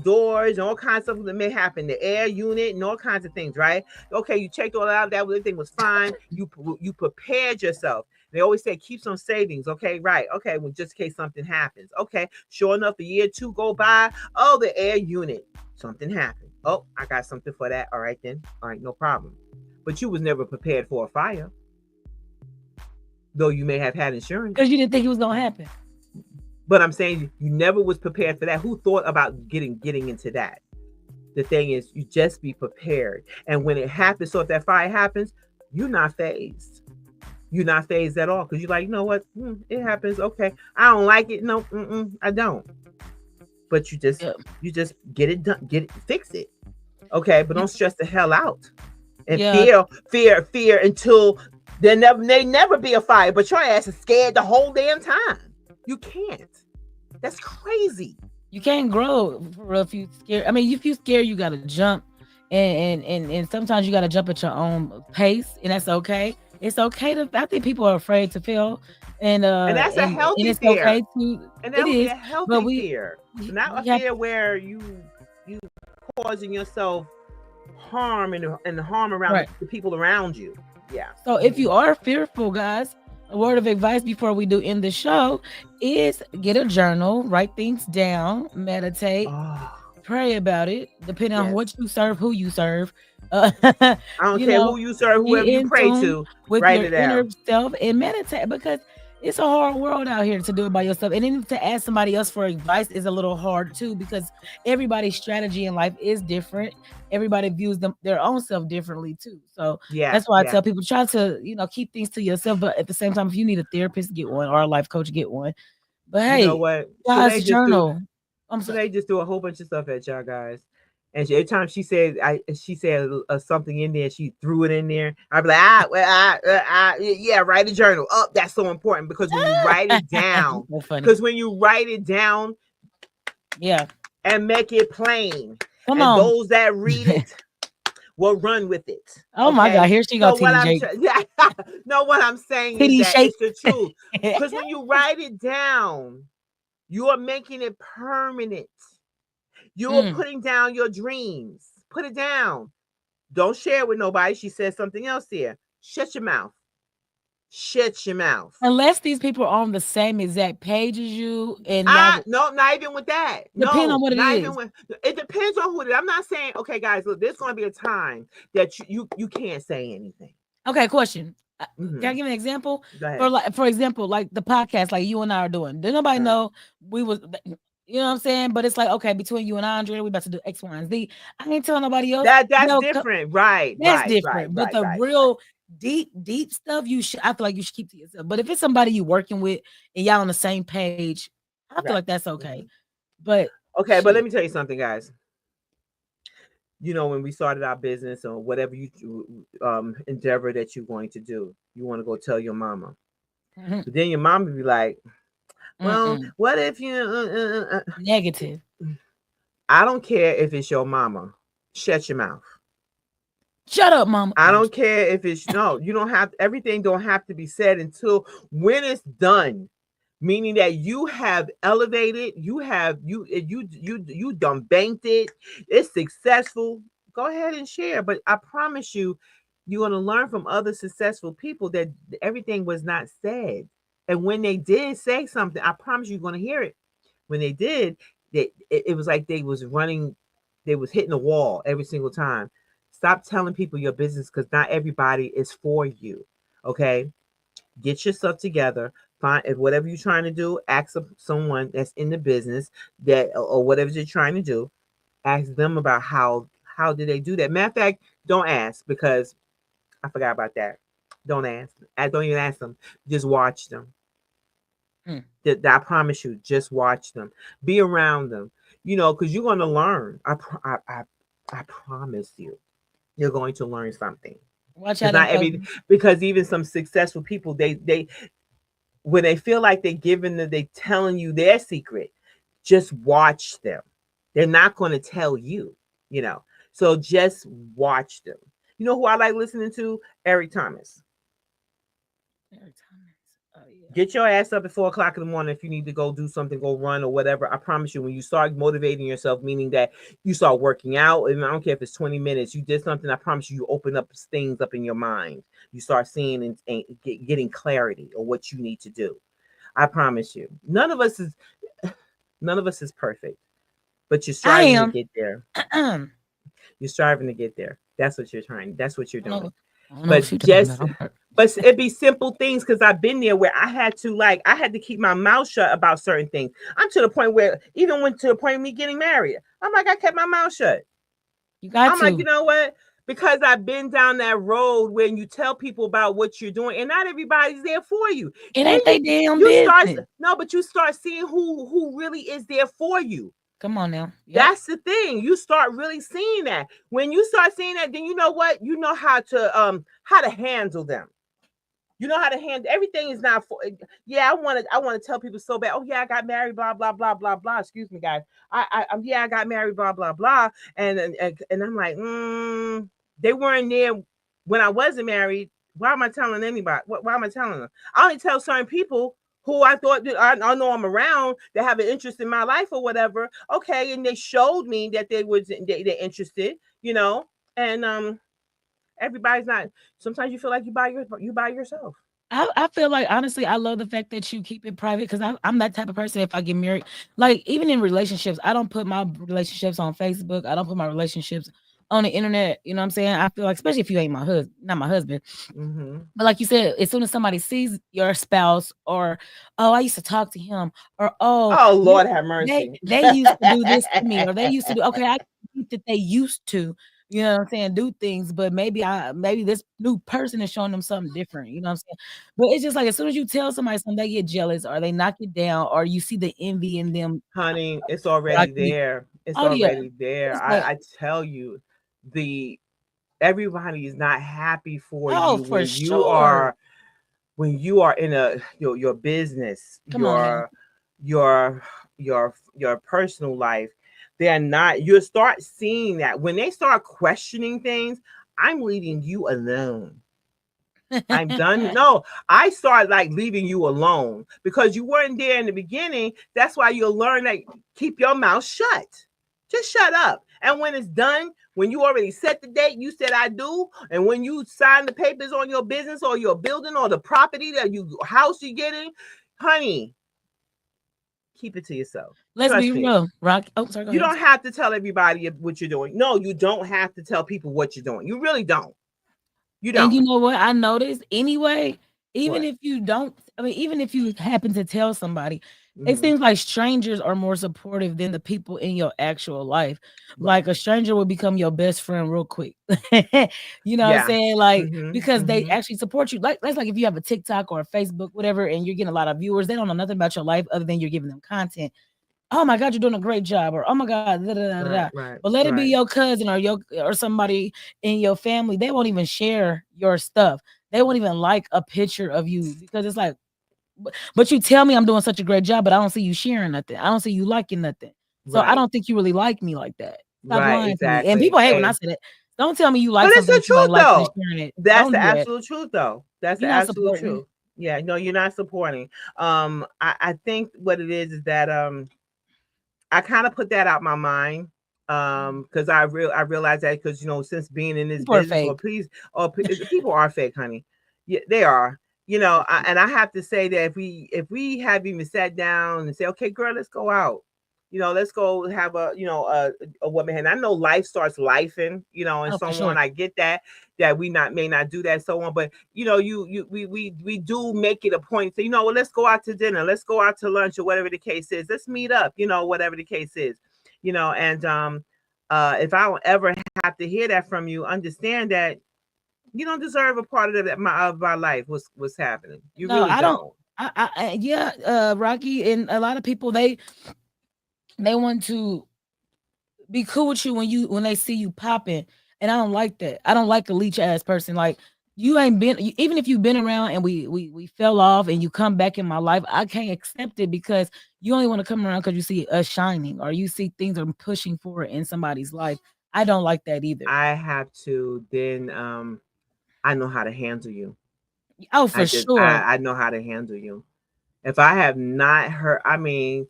doors, and all kinds of stuff that may happen, the air unit and all kinds of things, right? Okay, you checked all out, that everything was fine. You prepared yourself. They always say keep some savings. Okay, right. Okay, well, just in case something happens. Okay, sure enough, a year or two go by. Oh, the air unit, something happened. Oh, I got something for that. All right then. All right, no problem. But you was never prepared for a fire, though you may have had insurance. Because you didn't think it was gonna happen. But I'm saying you never was prepared for that. Who thought about getting into that? The thing is, you just be prepared. And when it happens, so if that fire happens, you're not phased. You're not phased at all, because you're like, you know what? It happens. Okay, I don't like it. No, I don't. But you just get it done. Fix it. Okay, but don't stress the hell out and fear until there never be a fire. But your ass is scared the whole damn time. You can't. That's crazy. You can't grow for real if you scared. I mean, if you scared, you gotta jump, and sometimes you gotta jump at your own pace, and that's okay. It's okay to. I think people are afraid to fail, and that's a healthy and it's fear. Okay to. And that would be a healthy fear, not a fear where you causing yourself harm and harm around the people around you. Yeah. So if you are fearful, guys, a word of advice before we do end the show is get a journal, write things down, meditate, pray about it, depending on what you serve, who you serve. I don't care who you serve, whoever you pray to, with write your it down. Inner self and meditate, because it's a hard world out here to do it by yourself. And then to ask somebody else for advice is a little hard too, because everybody's strategy in life is different. Everybody views their own self differently too. So that's why I tell people, try to, keep things to yourself. But at the same time, if you need a therapist, get one, or a life coach, get one. But hey, you know what? Guys, journal. They just do a whole bunch of stuff at y'all guys. And every time she said something in there, she threw it in there. I'd be like, write a journal. Oh, that's so important, because when you write it down, and make it plain, those that read it will run with it. Oh my God, here she goes. No, what I'm saying is that it's the truth. Because when you write it down, you are making it permanent. You're putting down your dreams. Put it down. Don't share it with nobody. She says something else here. Shut your mouth. Shut your mouth. Unless these people are on the same exact page as you, and y'all No, not even with that. depend on No, what it not is. even with it depends on who it is. I'm not saying, okay, guys, look, there's gonna be a time that you can't say anything. Okay, question. Can I Mm-hmm. give an example? Go For ahead. like, for example, like the podcast, like you and I are doing. Did nobody know we was, you know what I'm saying? But it's like, okay, between you and Andre, we about to do X, Y, and Z. I ain't telling nobody else. That's No, different. Right, that's right, right, different. But right, the right. real deep stuff, I feel like you should keep to yourself. But if it's somebody you working with and y'all on the same page, I feel Right. like that's okay. Mhm. But Okay, but let shit. me tell you something, guys. When we started our business or whatever you endeavor that you're going to do, you want to go tell your mama. Mhm. But then your mama be like, well, Mm-mm. what if you Negative. I don't care if it's your mama. Shut your mouth. Shut up, mama. I don't care if it's no, you don't have everything don't have to be said until when it's done. Meaning that you have elevated, you done banked it, it's successful. Go ahead and share. But I promise you, you're gonna learn from other successful people that everything was not said. And when they did say something, I promise you're gonna hear it. When they did, it was like they was hitting a wall every single time. Stop telling people your business because not everybody is for you. Okay, get yourself together. Find if whatever you're trying to do, ask someone that's in the business that or whatever you're trying to do. Ask them about how did they do that. Matter of fact, don't ask because I forgot about that. Don't ask. I don't even ask them. Just watch them. I promise you, just watch them. Be around them. Because you're going to learn. I promise you, you're going to learn something. Watch Because out, not every because even some successful people they when they feel like they telling you their secret, just watch them. They're not going to tell you. So just watch them. You know who I like listening to? Eric Thomas. Oh, yeah. Get your ass up at 4 o'clock in the morning if you need to go do something, go run or whatever. I promise you, when you start motivating yourself, meaning that you start working out, and I don't care if it's 20 minutes, you did something, I promise you, you open up things up in your mind. You start seeing and getting clarity on what you need to do. I promise you. None of us is perfect, but you're I striving to am. get there. I You're striving to get there. That's what you're trying. That's what you're don't know, doing. I don't know what But you're talking about. but it'd be simple things because I've been there where I had to keep my mouth shut about certain things. I'm to the point where even went to the point of me getting married. I'm like, I kept my mouth shut. You got I'm like, to. you know what? Because I've been down that road when you tell people about what you're doing, and not everybody's there for you. It Then ain't they damn you start business. no, but you start seeing who really is there for you. Come on now. Yep. That's the thing. You start really seeing that. When you start seeing that, then you know what? You know how to handle them. You know how to handle everything is not for yeah, I want to tell people so bad. Oh yeah, I got married, blah, blah, blah, blah, blah. Excuse me, guys. I got married, blah, blah, blah. And I'm like, they weren't there when I wasn't married. Why am I telling anybody? Why am I telling them? I only tell certain people who I thought that I know I'm around that have an interest in my life or whatever. Okay, and they showed me that they're interested. And everybody's not. Sometimes you feel like you by yourself. I feel like honestly, I love the fact that you keep it private because I'm that type of person. If I get married, like even in relationships, I don't put my relationships on Facebook. I don't put my relationships on the internet. You know what I'm saying? I feel like, especially if you ain't my husband, not my husband. Mm-hmm. But like you said, as soon as somebody sees your spouse, or oh, I used to talk to him, or oh, Oh Lord, have mercy. they used to do this to me, or they used to do okay. I think that they used to, you know what I'm saying, do things, but maybe this new person is showing them something different. You know what I'm saying? But it's just like as soon as you tell somebody something, they get jealous, or they knock you down, or you see the envy in them. Honey, it's already Broccoli. there. It's Oh yeah, already there. it's like I tell you, the everybody is not happy for oh you for sure. when you are in your business, Come on now. your your personal life. They're not. You start seeing that when they start questioning things. I'm leaving you alone. I'm done. No, I started like leaving you alone because you weren't there in the beginning. That's why you'll learn that keep your mouth shut. Just shut up. And when it's done, When you already set the date, you said I do, and when you sign the papers on your business or your building or the property that you house you're getting, honey, keep it to yourself. Let's be Trust me. real, Rock. Oh, sorry. Go You ahead. don't have to tell everybody what you're doing. No, you don't have to tell people what you're doing. You really don't. You And don't. you know what I noticed anyway? Even What? if you don't, I mean, even if you happen to tell somebody, it Mm-hmm. seems like strangers are more supportive than the people in your actual life. Right. Like a stranger will become your best friend real quick. You know what I'm Yeah. saying? Like, Mm-hmm. because they Mm-hmm. actually support you. Like, that's like if you have a TikTok or a Facebook, whatever, and you're getting a lot of viewers, they don't know nothing about your life other than you're giving them content. Oh my God, you're doing a great job, or oh my God, da, da, da, da, Right. da. Right. But let it be Right. your cousin or somebody in your family. They won't even share your stuff. They won't even like a picture of you because it's like, but you tell me I'm doing such a great job, but I don't see you sharing nothing. I don't see you liking nothing. So I Right. don't think you really like me like that. Stop Right. lying to me. And Exactly. people hate when I Hey, say that. Don't tell me you like but it's something the and somebody truth liking and though. sharing it. That's Don't the do that. absolute truth though. That's the You're not absolute supporting. truth. Yeah, no, you're not supporting. I think what it is that I kind of put that out my mind because I realized that because since being in this People are business fake. people are fake, honey. Yeah, they are. And I have to say that if we have even sat down and say, okay, girl, let's go out. Let's go have a woman. And I know life starts lifing, and Oh, so for on. sure. I get that we may not do that, so on. But we do make it a point to say, well, let's go out to dinner, let's go out to lunch, or whatever the case is. Let's meet up, whatever the case is, and if I don't ever have to hear that from you, understand that you don't deserve a part of my life. What's happening? You No, really I don't. don't. Yeah, Rocky, and a lot of people they want to be cool with you when they see you popping, and I don't like that. I don't like a leech ass person. Like you ain't been, even if you've been around and we fell off and you come back in my life, I can't accept it because you only want to come around because you see us shining or you see things are pushing forward in somebody's life. I don't like that either. I have to then I know how to handle you. Oh, I for just sure. I know how to handle you. If I have not heard, I mean,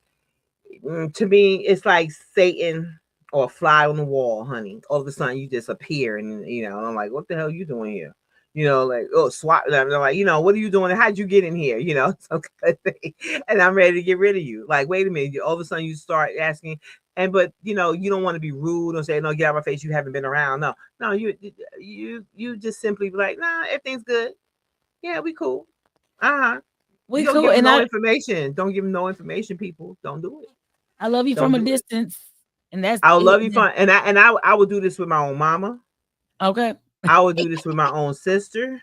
to me, it's like Satan or a fly on the wall, honey. All of a sudden, you just appear, and I'm like, what the hell are you doing here? Like, oh, swat. I'm like, what are you doing? How'd you get in here? Some kind of thing. And I'm ready to get rid of you. Like, wait a minute. All of a sudden, you start asking, but you don't want to be rude or say, no, get out of my face. You haven't been around. No, no, you just simply be like, nah, everything's good. Yeah, we cool. Uh-huh. You We don't cool, give them and no information. Don't give them no information, people. Don't do it. I love you Don't from a do it. distance, and that's I'll it. love you fine. And I will do this with my own mama. Okay, I will do this with my own sister.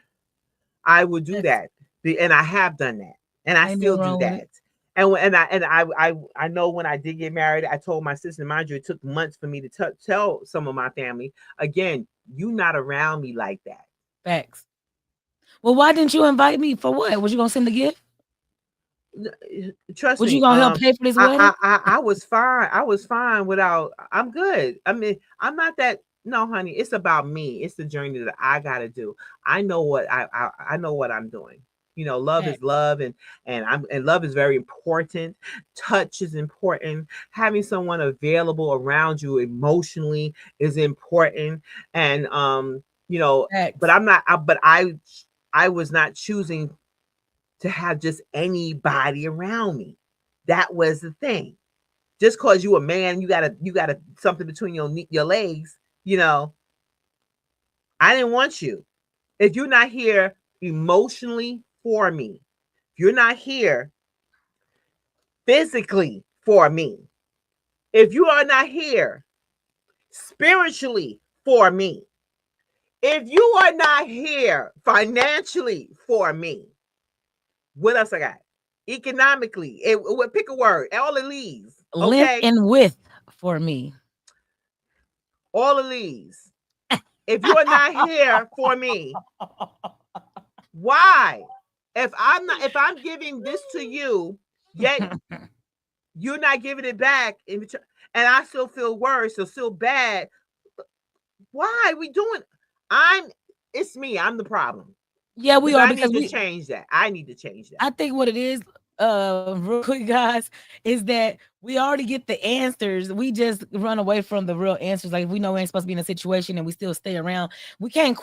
I will do that's that. And I have done that. And I ain't nothing still do wrong with it. that. And I know when I did get married, I told my sister, mind you, it took months for me to tell some of my family, again, you not around me like that. Facts. Well, why didn't you invite me? For what? Was you gonna send a gift? Trust Was you me. gonna help pay for this wedding? I was fine. I was fine without. I'm good. I mean, I'm not that. No, honey. It's about me. It's the journey that I gotta do. I know what I know what I'm doing. Love is Facts. love, and love is very important. Touch is important. Having someone available around you emotionally is important. And but Facts. I'm not. But I was not choosing to have just anybody around me. That was the thing. Just cause you a man, you got a something between your legs. I didn't want you. If you're not here emotionally for me, if you're not here physically for me, if you are not here spiritually for me, if you are not here financially for me, what else I got? Economically, pick a word. All of these, Length okay? and width for me. All of these. If you are not here for me, why? If I'm giving this to you, yet you're not giving it back in return, and I still feel worse or still bad. Why are we doing? I'm. It's me. I'm the problem Yeah, we because are I because need to we. change that. I need to change that. I think what it is. real quick, guys, is that we already get the answers. We just run away from the real answers. Like if we know we ain't supposed to be in a situation and we still stay around. We can't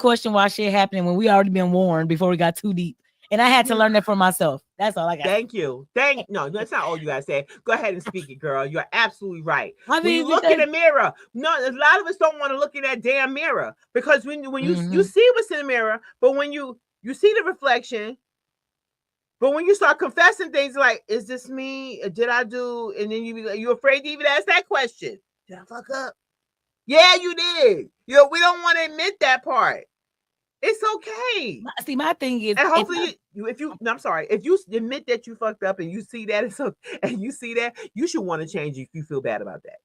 question why shit happening when we already been warned before we got too deep. And I had to learn that for myself. That's all I got. Thank you. No, that's not all you gotta say. Go ahead and speak it, girl. You're absolutely right. I When you mean, look in because the mirror, no, a lot of us don't want to look in that damn mirror because when you Mhm. see what's in the mirror, but when you see the reflection, but when you start confessing things like, "Is this me? Did I do?" and then you're afraid to even ask that question. Did I fuck up? Yeah, you did. We don't want to admit that part. It's okay. see, my thing is, And hopefully, I'm sorry, if you admit that you fucked up and you see that, and you see that, you should want to change if you feel bad about that.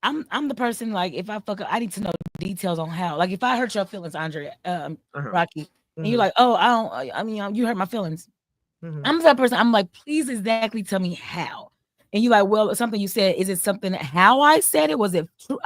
I'm the person, like, if I fuck up, I need to know details on how. Like if I hurt your feelings, Andre, Rocky, and you're Mhm, like, oh, I mean, you hurt my feelings. mhm. I'm that person. I'm like, please exactly tell me how. And you like, well, something you said, is it something how I said it? Was it true?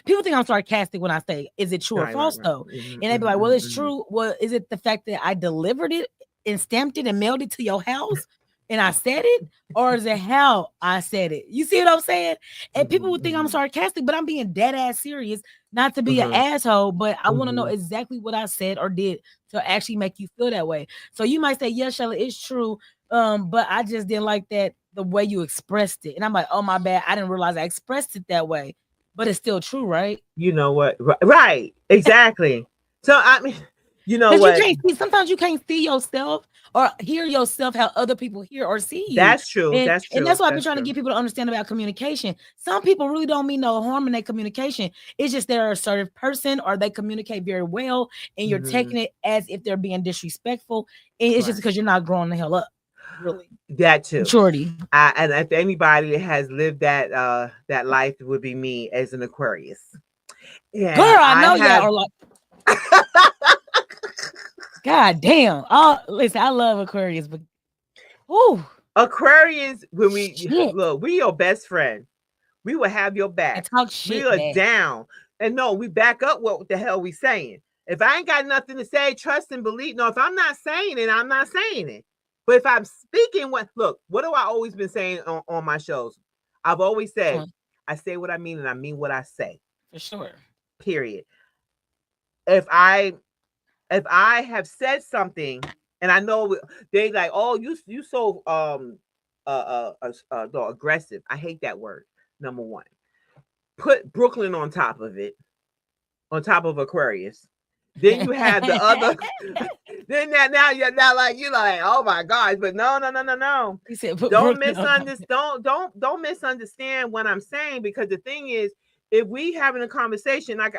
People think I'm sarcastic when I say, is it true or Right, right, false right. though? Mhm, And they be mhm, like, well, mhm, it's mhm. true. Well, is it the fact that I delivered it and stamped it and mailed it to your house and I said it? Or is it how I said it? You see what I'm saying? And people Mhm, would think I'm mhm, sarcastic, but I'm being dead ass serious, not to be an mhm, asshole, but I want to know mhm. exactly what I said or did to actually make you feel that way. So you might say, yes, Shelly, it's true. But I just didn't like that the way you expressed it. And I'm like, oh my bad. I didn't realize I expressed it that way. But it's still true, right? You know what? Right, exactly. So I mean, you know Because you what? can't see, sometimes you can't see yourself or hear yourself how other people hear or see you. That's true. And That's and that's true. what I've been That's trying to true. get people to understand about communication. Some people really don't mean no harm in their communication. It's just they're a assertive person or they communicate very well and you're Mhm. taking it as if they're being disrespectful. And it's just Right. because you're not growing the hell up, really. That too. Maturity. And if anybody that has lived that life, it would be me as an Aquarius. Girl, Yeah, I I know y'all have. are like, God damn. Oh, listen, I love Aquarius, but whoo, Aquarians, when we shit. look, we your best friend. We will have your And back. talk We shit are back. down. And no, we back up what the hell we saying. If I ain't got nothing to say, trust and believe. No, if I'm not saying it, I'm not saying it. But if I'm speaking what do I always been saying on my shows? I've always Which said, one? I say what I mean and I mean what I say. For sure. Period. If I have said something and I know they like, oh, you so no, aggressive. I hate that word. Number one, put Brooklyn on top of it, on top of Aquarius. Then you have the other. Then now you're now like you're like, oh my gosh, but no. He said, put Don't Brooklyn on top of misunderstand. it. Don't misunderstand what I'm saying because the thing is, if we having a conversation, like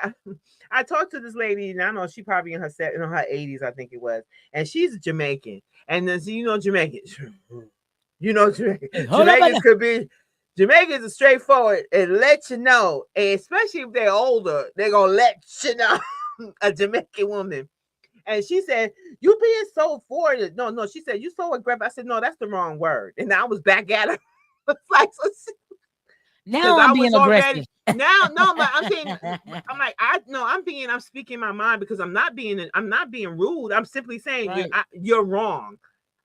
I talked to this lady, and I know she probably in her 80s, I think it was, and she's Jamaican, and then so Jamaicans, Hey, hold up. Jamaicans could be. Jamaicans are straightforward and let you know, and especially if they're older, they're gonna let you know a Jamaican woman. And she said, "You being so forward." No. She said, "You so aggressive." I said, "No, that's the wrong word." And I was back at her. It's like, because Now I'm I being was aggressive. already now. No, but I'm saying, I'm like, I'm speaking my mind because I'm not being rude. I'm simply saying Right. you're wrong.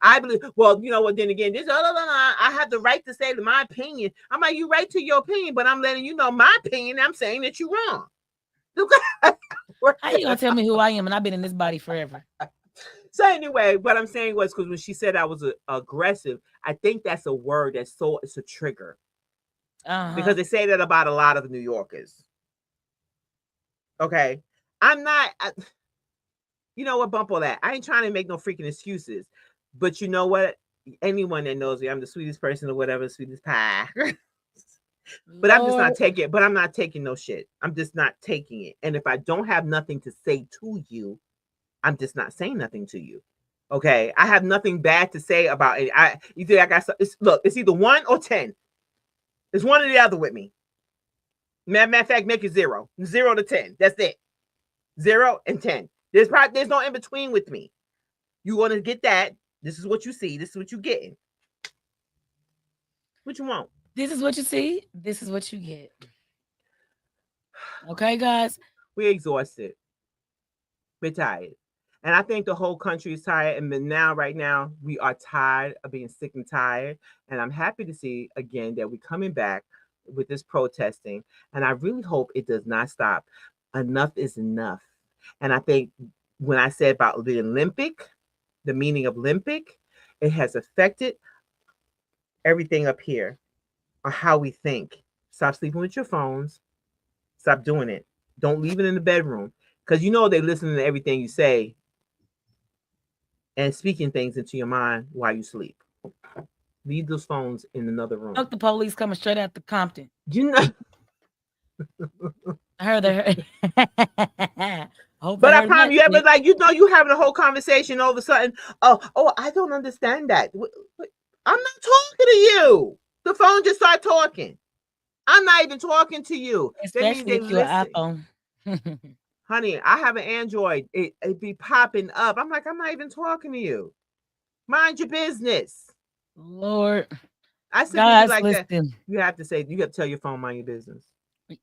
I believe. Well, you know what? Then again, this. I have the right to say my opinion. I'm like, you right to your opinion, but I'm letting you know my opinion. I'm saying that you're wrong. How you gonna tell me who I am and I've been in this body forever? So anyway, what I'm saying was because when she said I was aggressive, I think that's a word it's a trigger because Uh-huh. they say that about a lot of New Yorkers. Okay, I'm not. You know what? Bump all that. I ain't trying to make no freaking excuses, but you know what? Anyone that knows me, I'm the sweetest person or whatever, sweetest pie. But I'm just Lord. not taking. But I'm not taking no shit. I'm just not taking it. And if I don't have nothing to say to you, I'm just not saying nothing to you. Okay, I have nothing bad to say about it. You think I got look? It's either 1 or 10. It's one or the other with me. Matter of fact, make it 0 to 10. That's it. 0 and 10. There's no in between with me. You want to get that? This is what you see. This is what you getting. What you want? This is what you see. This is what you get. Okay, guys. We're exhausted. We're tired. And I think the whole country is tired. And now, right now, we are tired of being sick and tired. And I'm happy to see again that we're coming back with this protesting. And I really hope it does not stop. Enough is enough. And I think when I said about the Olympic, the meaning of Olympic, it has affected everything up here or how we think. Stop sleeping with your phones. Stop doing it. Don't leave it in the bedroom. Because you know they listen to everything you say and speaking things into your mind while you sleep. Leave those phones in another room. Fuck the police coming straight out the Compton. You know. I heard that. But I promise you ever like you having a whole conversation all of a sudden. Oh, I don't understand that. I'm not talking to you. The phone just started talking. I'm not even talking to you. Especially if you're an iPhone. Honey, I have an Android. It be popping up. I'm like, I'm not even talking to you. Mind your business. Lord. I said like listen. That. You have to tell your phone mind your business.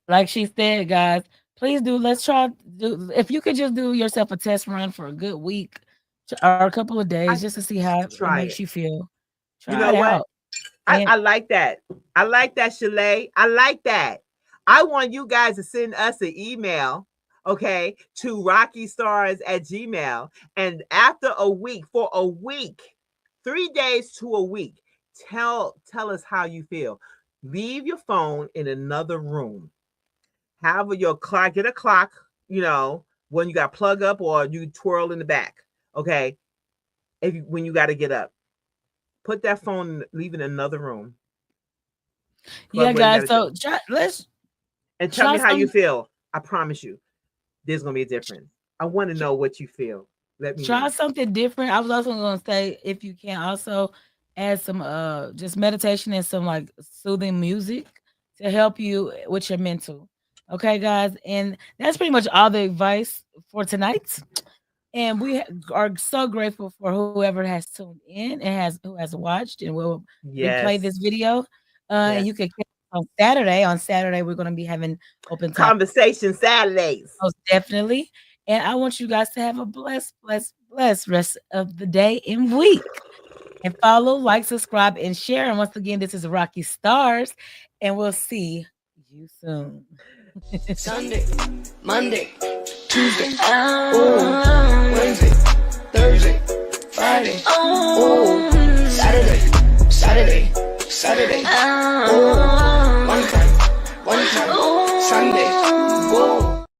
Like she said, guys, please do. Let's try do if you could just do yourself a test run for a good week or a couple of days just to see how it makes you feel. Try it out. I like that. I like that, Shalay. I like that. I want you guys to send us an email, okay, to rockystars@gmail. And after a week, for a week, 3 days to a week, tell us how you feel. Leave your phone in another room. Have your clock, get a clock, when you got plug up or you twirl in the back, okay? When you got to get up. Put that phone, leave it in another room. Yeah, guys. So let's tell me how you feel. I promise you, there's gonna be a difference. I want to know what you feel. Let me try know. Something different. I was also gonna say if you can also add some just meditation and some like soothing music to help you with your mental. Okay, guys, and that's pretty much all the advice for tonight. And we are so grateful for whoever has tuned in and who has watched and will replay this video. And you can catch on Saturday. On Saturday, we're going to be having open conversation Saturdays. Most definitely. And I want you guys to have a blessed rest of the day and week. And follow, like, subscribe, and share. And once again, this is Rocky Stars, and we'll see you soon. Sunday, Monday, Tuesday, Wednesday, Thursday, Friday, Saturday.